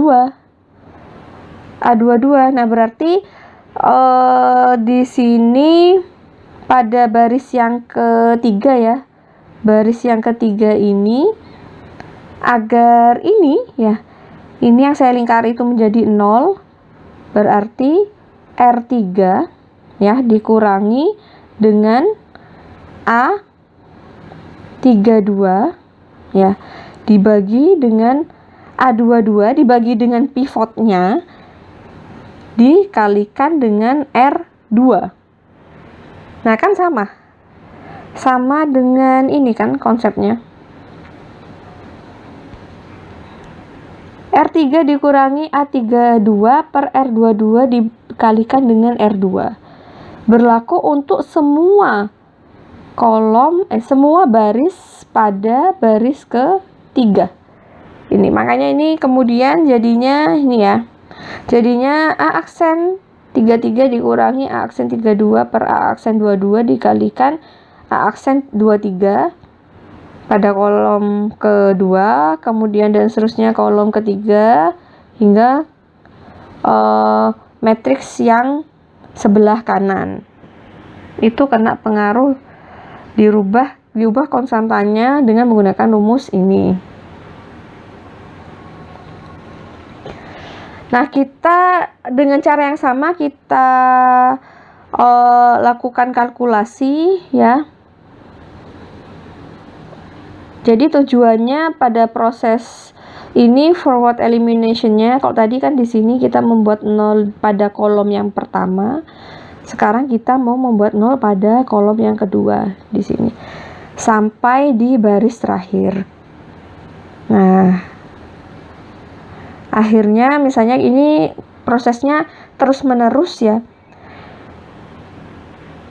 Nah, berarti di sini pada baris yang ketiga ya. Baris yang ketiga ini, agar ini ya, ini yang saya lingkari itu menjadi 0, berarti R3 ya dikurangi dengan A32 ya, dibagi dengan A22 dibagi dengan pivotnya dikalikan dengan R2. Nah, kan sama dengan ini kan konsepnya. R3 dikurangi A32 per R22 dikalikan dengan R2. Berlaku untuk semua kolom, semua baris pada baris ketiga. Ini, makanya ini kemudian jadinya ini ya. Jadinya A aksen 33 dikurangi A aksen 32 per A aksen 22 dikalikan A aksen 23 pada kolom kedua, kemudian dan seterusnya kolom ketiga hingga matriks yang sebelah kanan. Itu kena pengaruh diubah konstantanya dengan menggunakan rumus ini. Nah, kita dengan cara yang sama kita lakukan kalkulasi ya. Jadi tujuannya pada proses ini forward elimination-nya, kalau tadi kan di sini kita membuat 0 pada kolom yang pertama. Sekarang kita mau membuat 0 pada kolom yang kedua di sini. Sampai di baris terakhir. Nah, akhirnya misalnya ini prosesnya terus-menerus ya.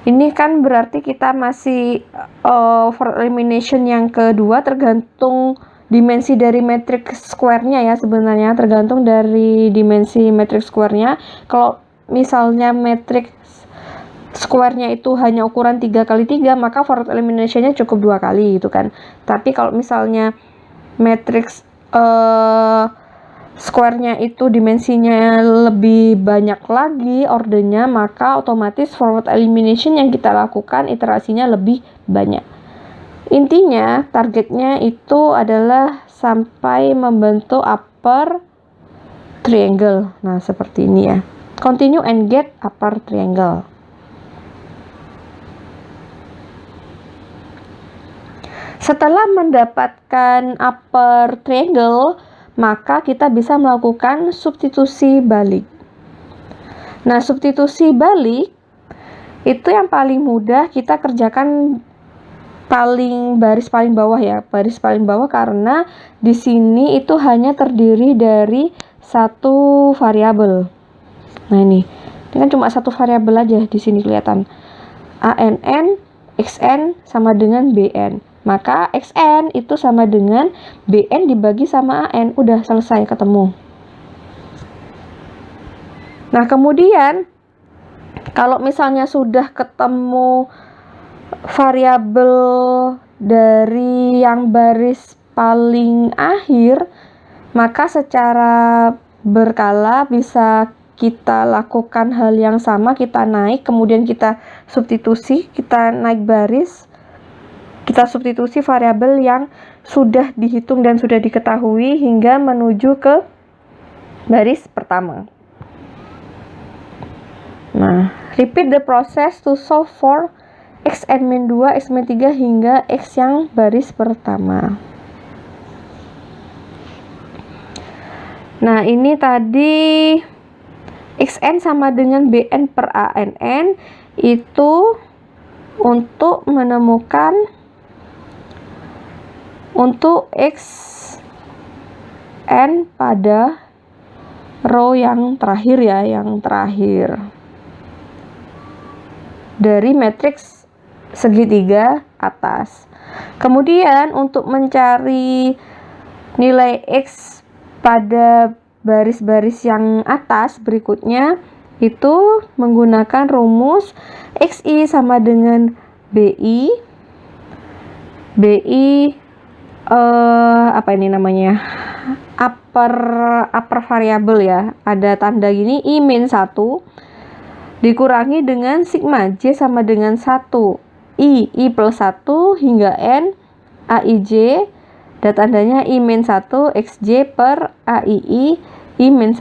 Ini kan berarti kita masih for elimination yang kedua, tergantung dimensi dari matriks square-nya ya, sebenarnya tergantung dari dimensi matriks square-nya. Kalau misalnya matriks square-nya itu hanya ukuran 3 kali 3, maka forward elimination-nya cukup 2 kali gitu kan. Tapi kalau misalnya matriks square-nya itu dimensinya lebih banyak lagi ordernya, maka otomatis forward elimination yang kita lakukan iterasinya lebih banyak. Intinya targetnya itu adalah sampai membentuk upper triangle. Nah, seperti ini ya. Continue and get upper triangle. Setelah mendapatkan upper triangle, maka kita bisa melakukan substitusi balik. Nah, substitusi balik itu yang paling mudah kita kerjakan baris paling bawah ya, baris paling bawah, karena di sini itu hanya terdiri dari satu variabel. Nah, ini kan cuma satu variabel aja di sini kelihatan. ANN, XN sama dengan BN. Maka XN itu sama dengan BN dibagi sama AN. Udah selesai, ketemu. Nah, kemudian kalau misalnya sudah ketemu variabel dari yang baris paling akhir, maka secara berkala bisa kita lakukan hal yang sama. Kita naik, kemudian kita substitusi, kita naik baris, kita substitusi variabel yang sudah dihitung dan sudah diketahui hingga menuju ke baris pertama. Nah, repeat the process to solve for X N-2, X-3 hingga X yang baris pertama. Nah, ini tadi Xn sama dengan Bn per ANN itu untuk menemukan untuk Xn pada row yang terakhir ya, yang terakhir dari matriks segitiga atas. Kemudian untuk mencari nilai X pada baris-baris yang atas berikutnya itu menggunakan rumus XI sama dengan BI apa ini namanya, upper variable ya, ada tanda gini I-1 dikurangi dengan sigma J sama dengan 1 I plus 1 hingga N AIJ, dan tandanya I-1 XJ per AII I-1.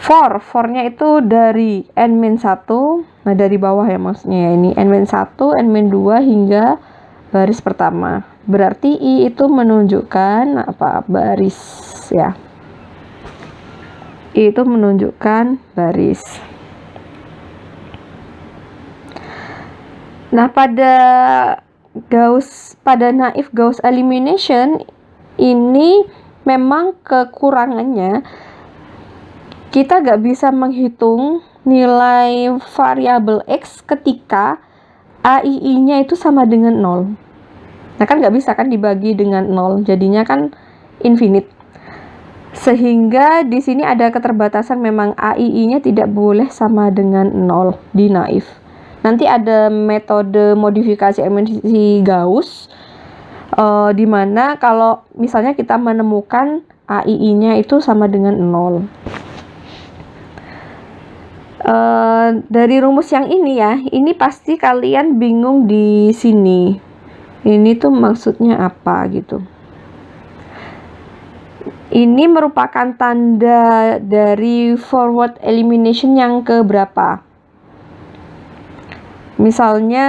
For-nya itu dari N-1, nah dari bawah ya maksudnya ya, ini N-1, N-2 hingga baris pertama. Berarti I itu menunjukkan apa? Baris ya. I itu menunjukkan baris. Nah, pada naif Gauss elimination ini memang kekurangannya kita gak bisa menghitung nilai variabel X ketika AII-nya itu sama dengan 0. Nah, kan gak bisa kan dibagi dengan 0, jadinya kan infinite. Sehingga di sini ada keterbatasan, memang AII-nya tidak boleh sama dengan 0 di naif. Nanti ada metode modifikasi eliminasi Gauss di mana kalau misalnya kita menemukan AII-nya itu sama dengan 0. Dari rumus yang ini ya, ini pasti kalian bingung di sini. Ini tuh maksudnya apa gitu. Ini merupakan tanda dari forward elimination yang keberapa? Misalnya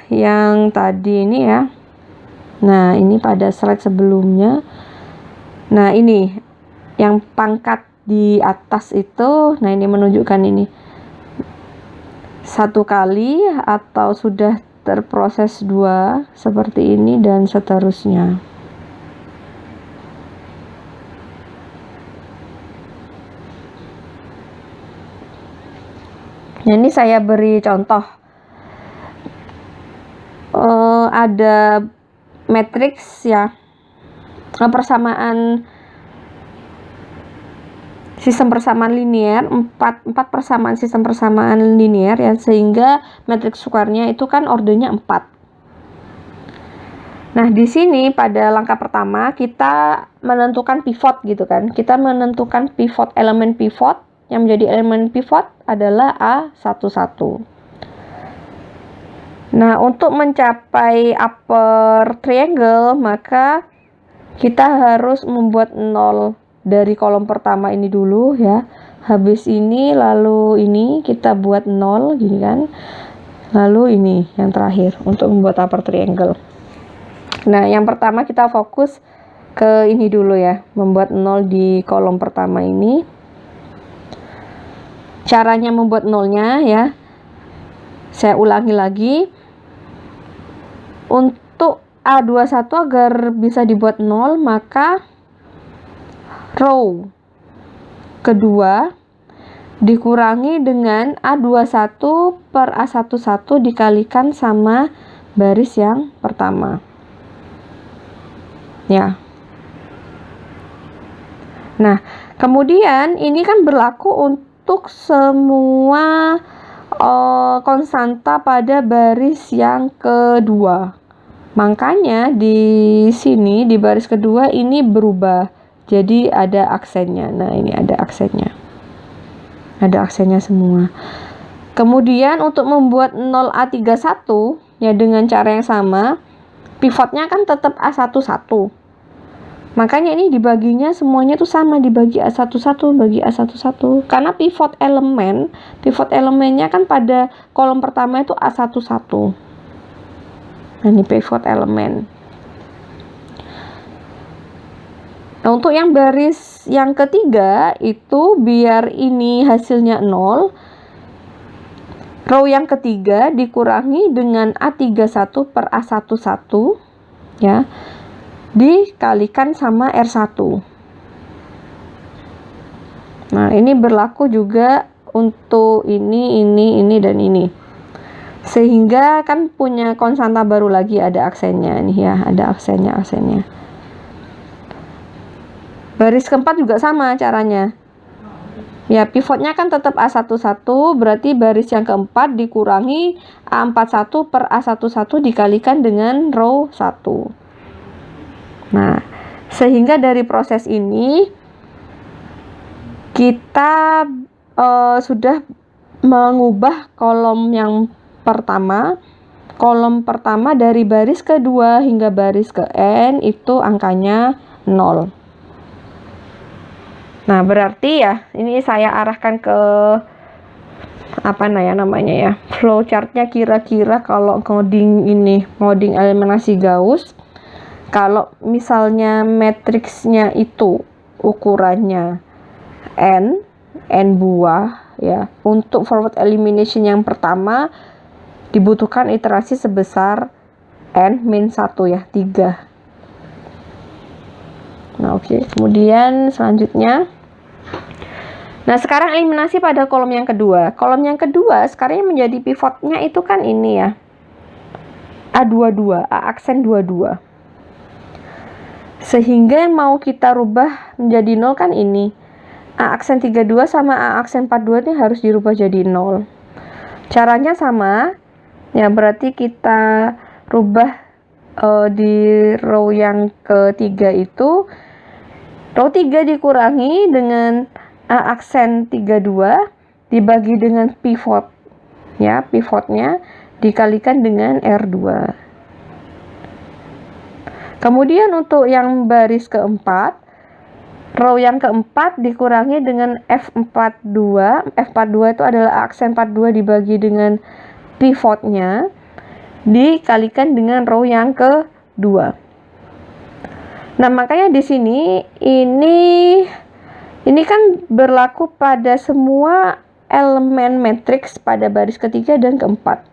yang tadi ini ya. Nah, ini pada slide sebelumnya. Nah, ini yang pangkat di atas itu, nah ini menunjukkan ini 1 kali atau sudah terproses 2 seperti ini dan seterusnya. Nah, ini saya beri contoh. Ada matriks ya, sistem persamaan linear, 4 persamaan sistem persamaan linear ya, sehingga matriks sukarnya itu kan ordernya 4. Nah, di sini pada langkah pertama kita menentukan pivot gitu kan. Kita menentukan pivot, elemen pivot yang menjadi elemen pivot adalah A11. Nah, untuk mencapai upper triangle maka kita harus membuat 0 dari kolom pertama ini dulu ya. Habis ini lalu ini kita buat 0 gini kan. Lalu ini yang terakhir untuk membuat upper triangle. Nah, yang pertama kita fokus ke ini dulu ya, membuat 0 di kolom pertama ini. Caranya membuat 0-nya ya, saya ulangi lagi. Untuk A21 agar bisa dibuat 0, maka row kedua dikurangi dengan A21 per A11 dikalikan sama baris yang pertama. Ya. Nah, kemudian ini kan berlaku untuk semua konstanta pada baris yang kedua. Makanya di sini di baris kedua ini berubah. Jadi ada aksennya. Nah, ini ada aksennya. Ada aksennya semua. Kemudian untuk membuat 0A31 ya dengan cara yang sama, pivotnya kan tetap A11. Makanya ini dibaginya semuanya tuh sama, dibagi A11 bagi A11. Karena pivot elemennya kan pada kolom pertama itu A11. Nah, ini pivot elemen. Nah, untuk yang baris yang ketiga itu biar ini hasilnya 0, row yang ketiga dikurangi dengan A31 per A11 ya, dikalikan sama R1. Nah, ini berlaku juga untuk ini, dan ini. Sehingga kan punya konstanta baru lagi, ada aksennya nih ya, ada aksennya. Baris keempat juga sama caranya. Ya, pivotnya kan tetap A11, berarti baris yang keempat dikurangi A41 per A11 dikalikan dengan row 1. Nah, sehingga dari proses ini kita sudah mengubah kolom yang pertama. Kolom pertama dari baris kedua hingga baris ke N itu angkanya 0. Nah, berarti ya, ini saya arahkan ke namanya ya, flowchartnya kira-kira kalau ngoding eliminasi Gauss. Kalau misalnya matriksnya itu ukurannya n buah ya, untuk forward elimination yang pertama dibutuhkan iterasi sebesar n-1 ya, 3. Nah, oke. Kemudian selanjutnya, nah sekarang eliminasi pada kolom yang kedua. Kolom yang kedua sekarang menjadi pivotnya itu kan ini ya, A22, A aksen 22. Sehingga yang mau kita rubah menjadi 0 kan ini. A aksen 32 sama A aksen 42 ini harus dirubah jadi 0. Caranya sama. Ya, berarti kita rubah di row yang ketiga itu, row 3 dikurangi dengan A aksen 32 dibagi dengan pivot. Ya, pivotnya dikalikan dengan R2. Kemudian untuk yang baris keempat, row yang keempat dikurangi dengan F42. F42 itu adalah aksen 42 dibagi dengan pivotnya dikalikan dengan row yang kedua. Nah, makanya di sini ini kan berlaku pada semua elemen matriks pada baris ketiga dan keempat.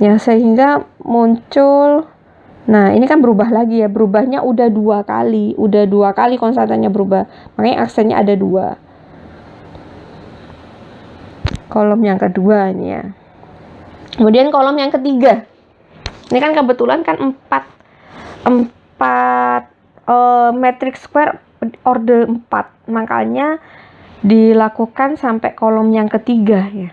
Ya, sehingga muncul, nah ini kan berubah lagi ya, berubahnya udah dua kali konstantanya berubah, makanya aksennya ada 2. Kolom yang kedua ini ya. Kemudian kolom yang ketiga, ini kan kebetulan kan 4 matrix square order 4, makanya dilakukan sampai kolom yang ketiga ya.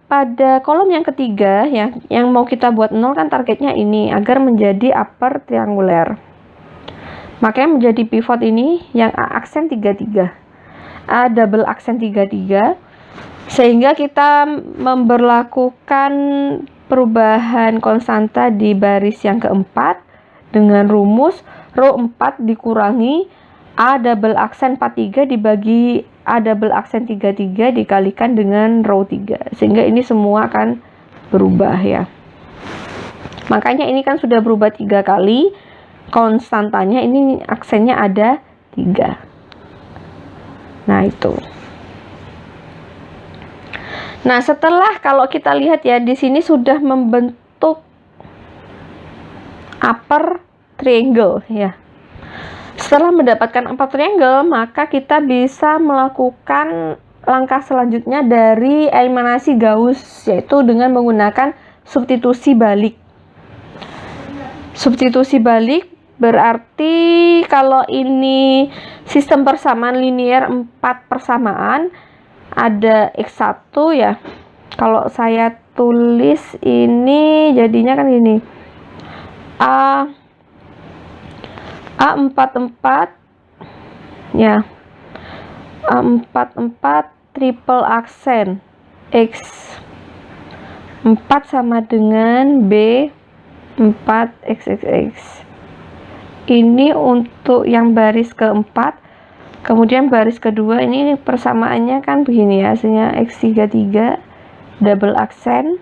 Pada kolom yang ketiga ya, yang mau kita buat 0 kan targetnya ini agar menjadi upper triangular. Makanya menjadi pivot ini yang A aksen 33, A double aksen 33, sehingga kita memberlakukan perubahan konstanta di baris yang keempat dengan rumus row 4 dikurangi A double aksen 43 dibagi A double aksen 33 dikalikan dengan row 3, sehingga ini semua akan berubah ya. Makanya ini kan sudah berubah 3 kali, konstantanya ini aksennya ada 3. Nah, itu. Nah, setelah kalau kita lihat ya, di sini sudah membentuk upper triangle ya. Setelah mendapatkan upper triangle, maka kita bisa melakukan langkah selanjutnya dari eliminasi Gauss, yaitu dengan menggunakan substitusi balik. Substitusi balik berarti kalau ini sistem persamaan linear 4 persamaan, ada X1 ya. Kalau saya tulis ini jadinya kan gini. A44 ya, A44 triple aksen X 4 sama dengan B 4 XXX. Ini untuk yang baris keempat. Kemudian baris kedua ini persamaannya kan begini ya, hasilnya X33 double aksen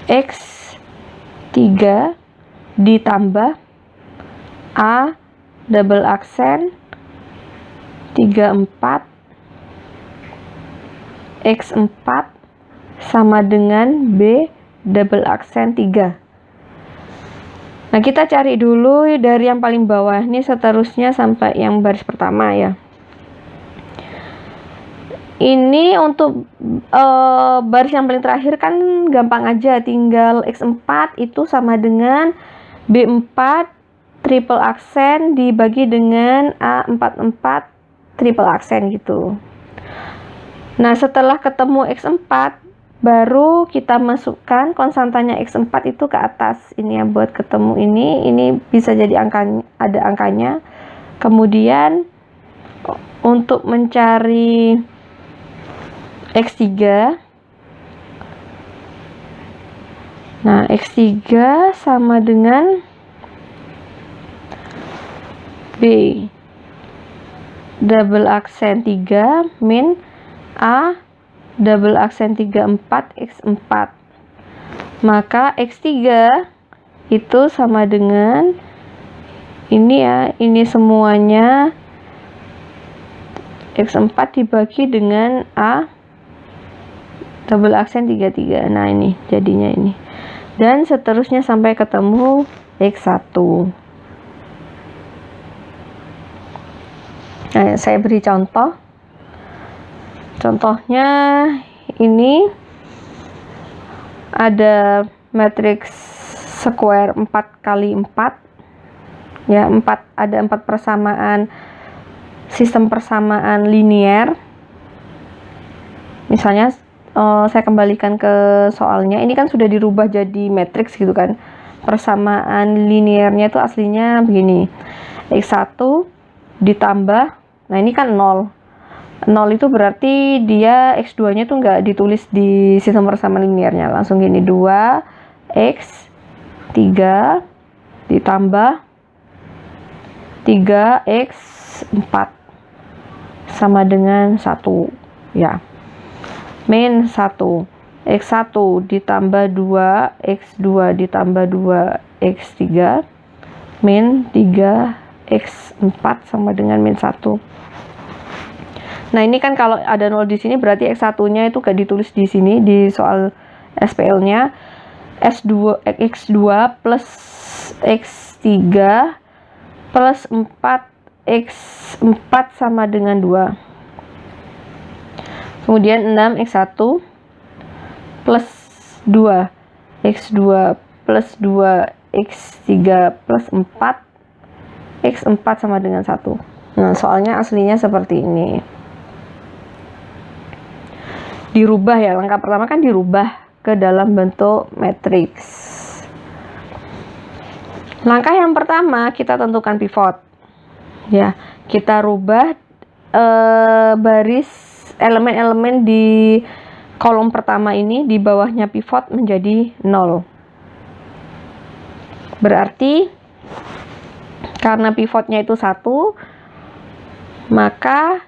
X3 ditambah A double aksen 34 X4 sama dengan B double aksen 3. Nah, kita cari dulu dari yang paling bawah ini seterusnya sampai yang baris pertama ya. Ini untuk baris yang paling terakhir kan gampang aja, tinggal X4 itu sama dengan B4 triple aksen dibagi dengan A44 triple aksen gitu. Nah, setelah ketemu X4 baru kita masukkan konstantanya X4 itu ke atas ini ya, buat ketemu ini bisa jadi ada angkanya. Kemudian untuk mencari X3, nah X3 sama dengan B double aksen 3 min A double aksen 34 X4. Maka X3 itu sama dengan ini ya, ini semuanya X4 dibagi dengan A double aksen 33. Nah, ini jadinya ini. Dan seterusnya sampai ketemu X1. Nah, saya beri contoh. Contohnya ini ada matriks square 4 kali 4 ya, ada 4 persamaan sistem persamaan linier. Misalnya saya kembalikan ke soalnya, ini kan sudah dirubah jadi matriks gitu kan. Persamaan liniernya itu aslinya begini, X1 ditambah, nah ini kan 0 itu berarti dia X2 nya tuh nggak ditulis di sistem persamaan linearnya, langsung gini 2X3 ditambah 3X4 sama dengan 1 ya, min 1 X1 ditambah 2X2 ditambah 2X3 min 3X4 sama dengan min 1. Nah, ini kan kalau ada 0 di sini berarti X1-nya itu gak ditulis di sini di soal SPL-nya. X2 plus X3 plus 4X4 sama dengan 2. Kemudian 6X1 plus 2 X2 plus 2 X3 plus 4 X4 sama dengan 1. Nah, soalnya aslinya seperti ini. Dirubah ya, langkah pertama kan dirubah ke dalam bentuk matriks. Langkah yang pertama kita tentukan pivot ya, kita rubah baris elemen-elemen di kolom pertama ini di bawahnya pivot menjadi 0. Berarti karena pivotnya itu 1, maka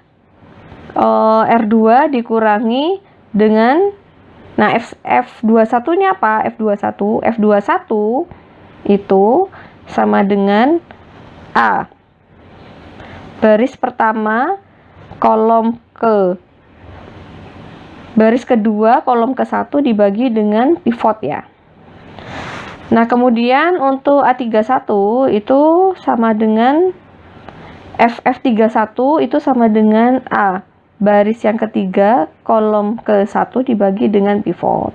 R2 dikurangi dengan, nah F21 nya apa? F21 itu sama dengan A baris pertama kolom ke baris kedua kolom ke 1 dibagi dengan pivot ya. Nah, kemudian untuk A31 itu sama dengan FF31 itu sama dengan A baris yang ketiga kolom ke 1 dibagi dengan pivot.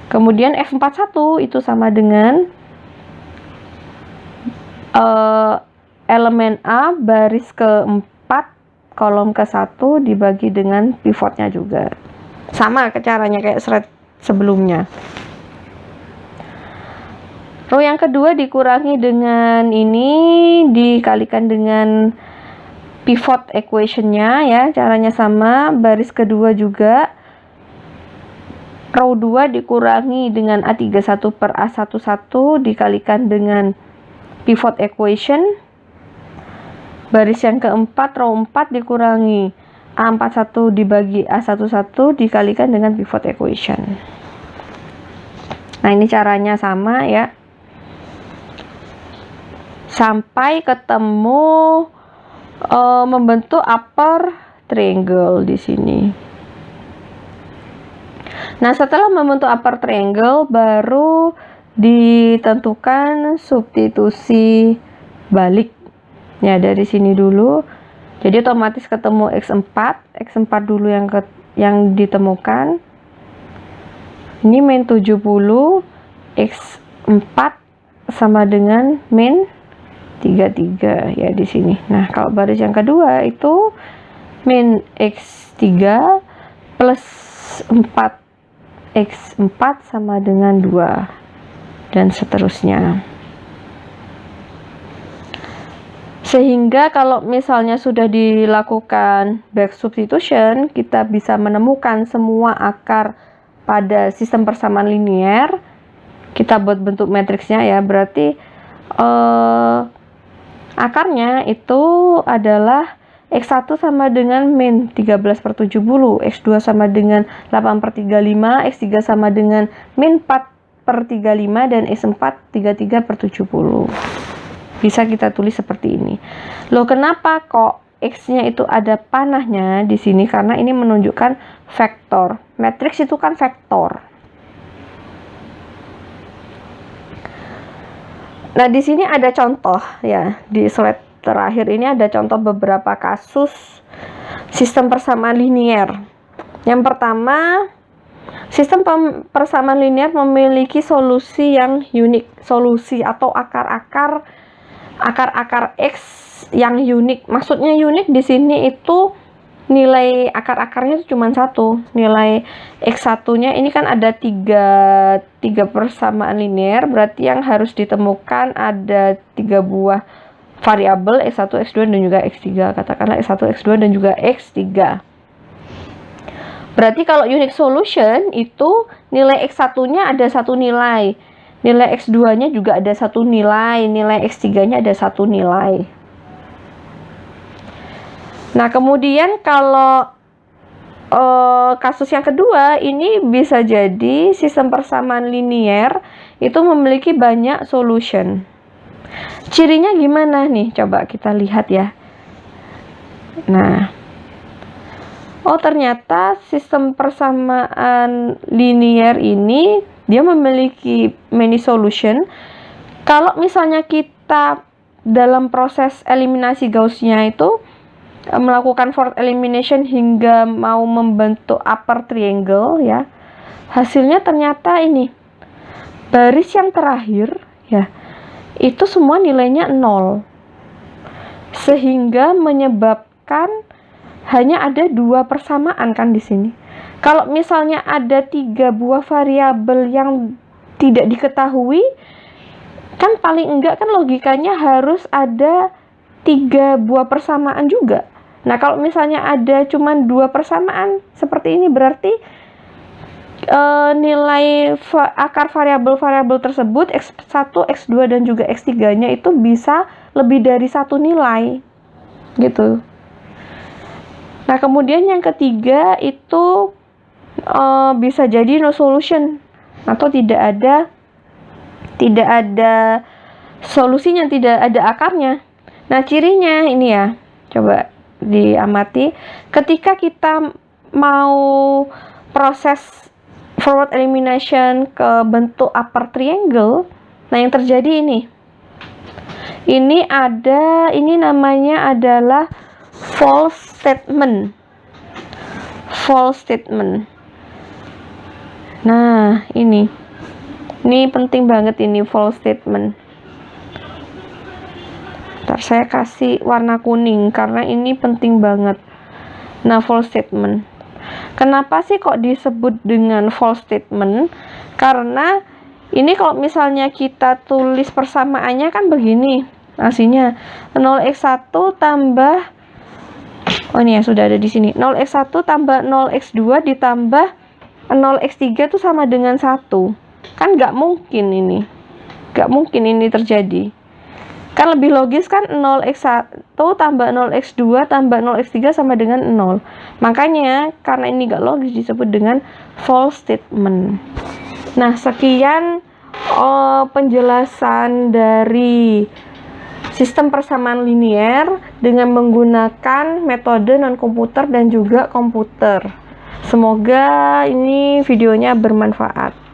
Kemudian F41 itu sama dengan elemen A baris keempat kolom ke 1 dibagi dengan pivotnya juga. Sama caranya kayak slide sebelumnya. Row yang kedua dikurangi dengan ini dikalikan dengan pivot equation-nya ya, caranya sama. Baris kedua juga row 2 dikurangi dengan A31 per A11 dikalikan dengan pivot equation. Baris yang keempat, row 4 dikurangi A41 dibagi A11 dikalikan dengan pivot equation. Nah, ini caranya sama ya. Sampai ketemu membentuk upper triangle di sini. Nah, setelah membentuk upper triangle baru ditentukan substitusi balik. Ya, dari sini dulu. Jadi otomatis ketemu X4 dulu yang ditemukan. Ini min 70, X4 sama dengan min 33 ya di sini. Nah, kalau baris yang kedua itu min X3 plus 4X4 sama dengan 2 dan seterusnya. Sehingga kalau misalnya sudah dilakukan back substitution, kita bisa menemukan semua akar pada sistem persamaan linier. Kita buat bentuk matriksnya ya, berarti akarnya itu adalah X1 sama dengan min 13/70, X2 sama dengan 8/35, X3 sama dengan min 4/35, dan X4 33/70. Bisa kita tulis seperti ini. Loh, kenapa kok X-nya itu ada panahnya di sini? Karena ini menunjukkan vektor. Matriks itu kan vektor. Nah, di sini ada contoh ya, di slide terakhir ini ada contoh beberapa kasus sistem persamaan linier. Yang pertama, sistem persamaan linier memiliki solusi yang unik, solusi atau akar-akar X yang unik. Maksudnya unik di sini itu nilai akar-akarnya itu cuma satu. Nilai X1-nya ini kan ada tiga persamaan linear, berarti yang harus ditemukan ada 3 buah variabel X1, X2 dan juga X3. Katakanlah X1, X2 dan juga X3. Berarti kalau unique solution itu nilai X1-nya ada satu nilai. Nilai X2-nya juga ada satu nilai, nilai X3-nya ada satu nilai. Nah, kemudian kalau kasus yang kedua, ini bisa jadi sistem persamaan linier itu memiliki banyak solution. Cirinya gimana nih? Coba kita lihat ya. Nah, ternyata sistem persamaan linier ini dia memiliki many solution. Kalau misalnya kita dalam proses eliminasi Gauss-nya itu melakukan fourth elimination hingga mau membentuk upper triangle ya, hasilnya ternyata ini baris yang terakhir ya, itu semua nilainya 0, sehingga menyebabkan hanya ada 2 persamaan kan di sini. Kalau misalnya ada 3 buah variabel yang tidak diketahui, kan paling enggak kan logikanya harus ada 3 buah persamaan juga. Nah, kalau misalnya ada cuma 2 persamaan seperti ini, berarti nilai akar variabel-variabel tersebut X1, X2 dan juga X3-nya itu bisa lebih dari satu nilai gitu. Nah, kemudian yang ketiga itu bisa jadi no solution atau tidak ada solusinya, tidak ada akarnya. Nah, cirinya ini ya, coba diamati. Ketika kita mau proses forward elimination ke bentuk upper triangle, nah yang terjadi ini namanya adalah false statement. Nah, ini penting banget, ini false statement. Ntar saya kasih warna kuning karena ini penting banget. Nah, false statement. Kenapa sih kok disebut dengan false statement? Karena ini kalau misalnya kita tulis persamaannya kan begini. Aslinya 0x1 tambah, oh ini ya sudah ada di sini, 0x1 tambah 0x2 ditambah 0x3 tuh sama dengan 1. Kan nggak mungkin ini. Nggak mungkin ini terjadi. Kan lebih logis kan 0x1 tambah 0x2 tambah 0x3 sama dengan 0. Makanya karena ini nggak logis disebut dengan false statement. Nah, sekian penjelasan dari sistem persamaan linier dengan menggunakan metode non-komputer dan juga komputer. Semoga ini videonya bermanfaat.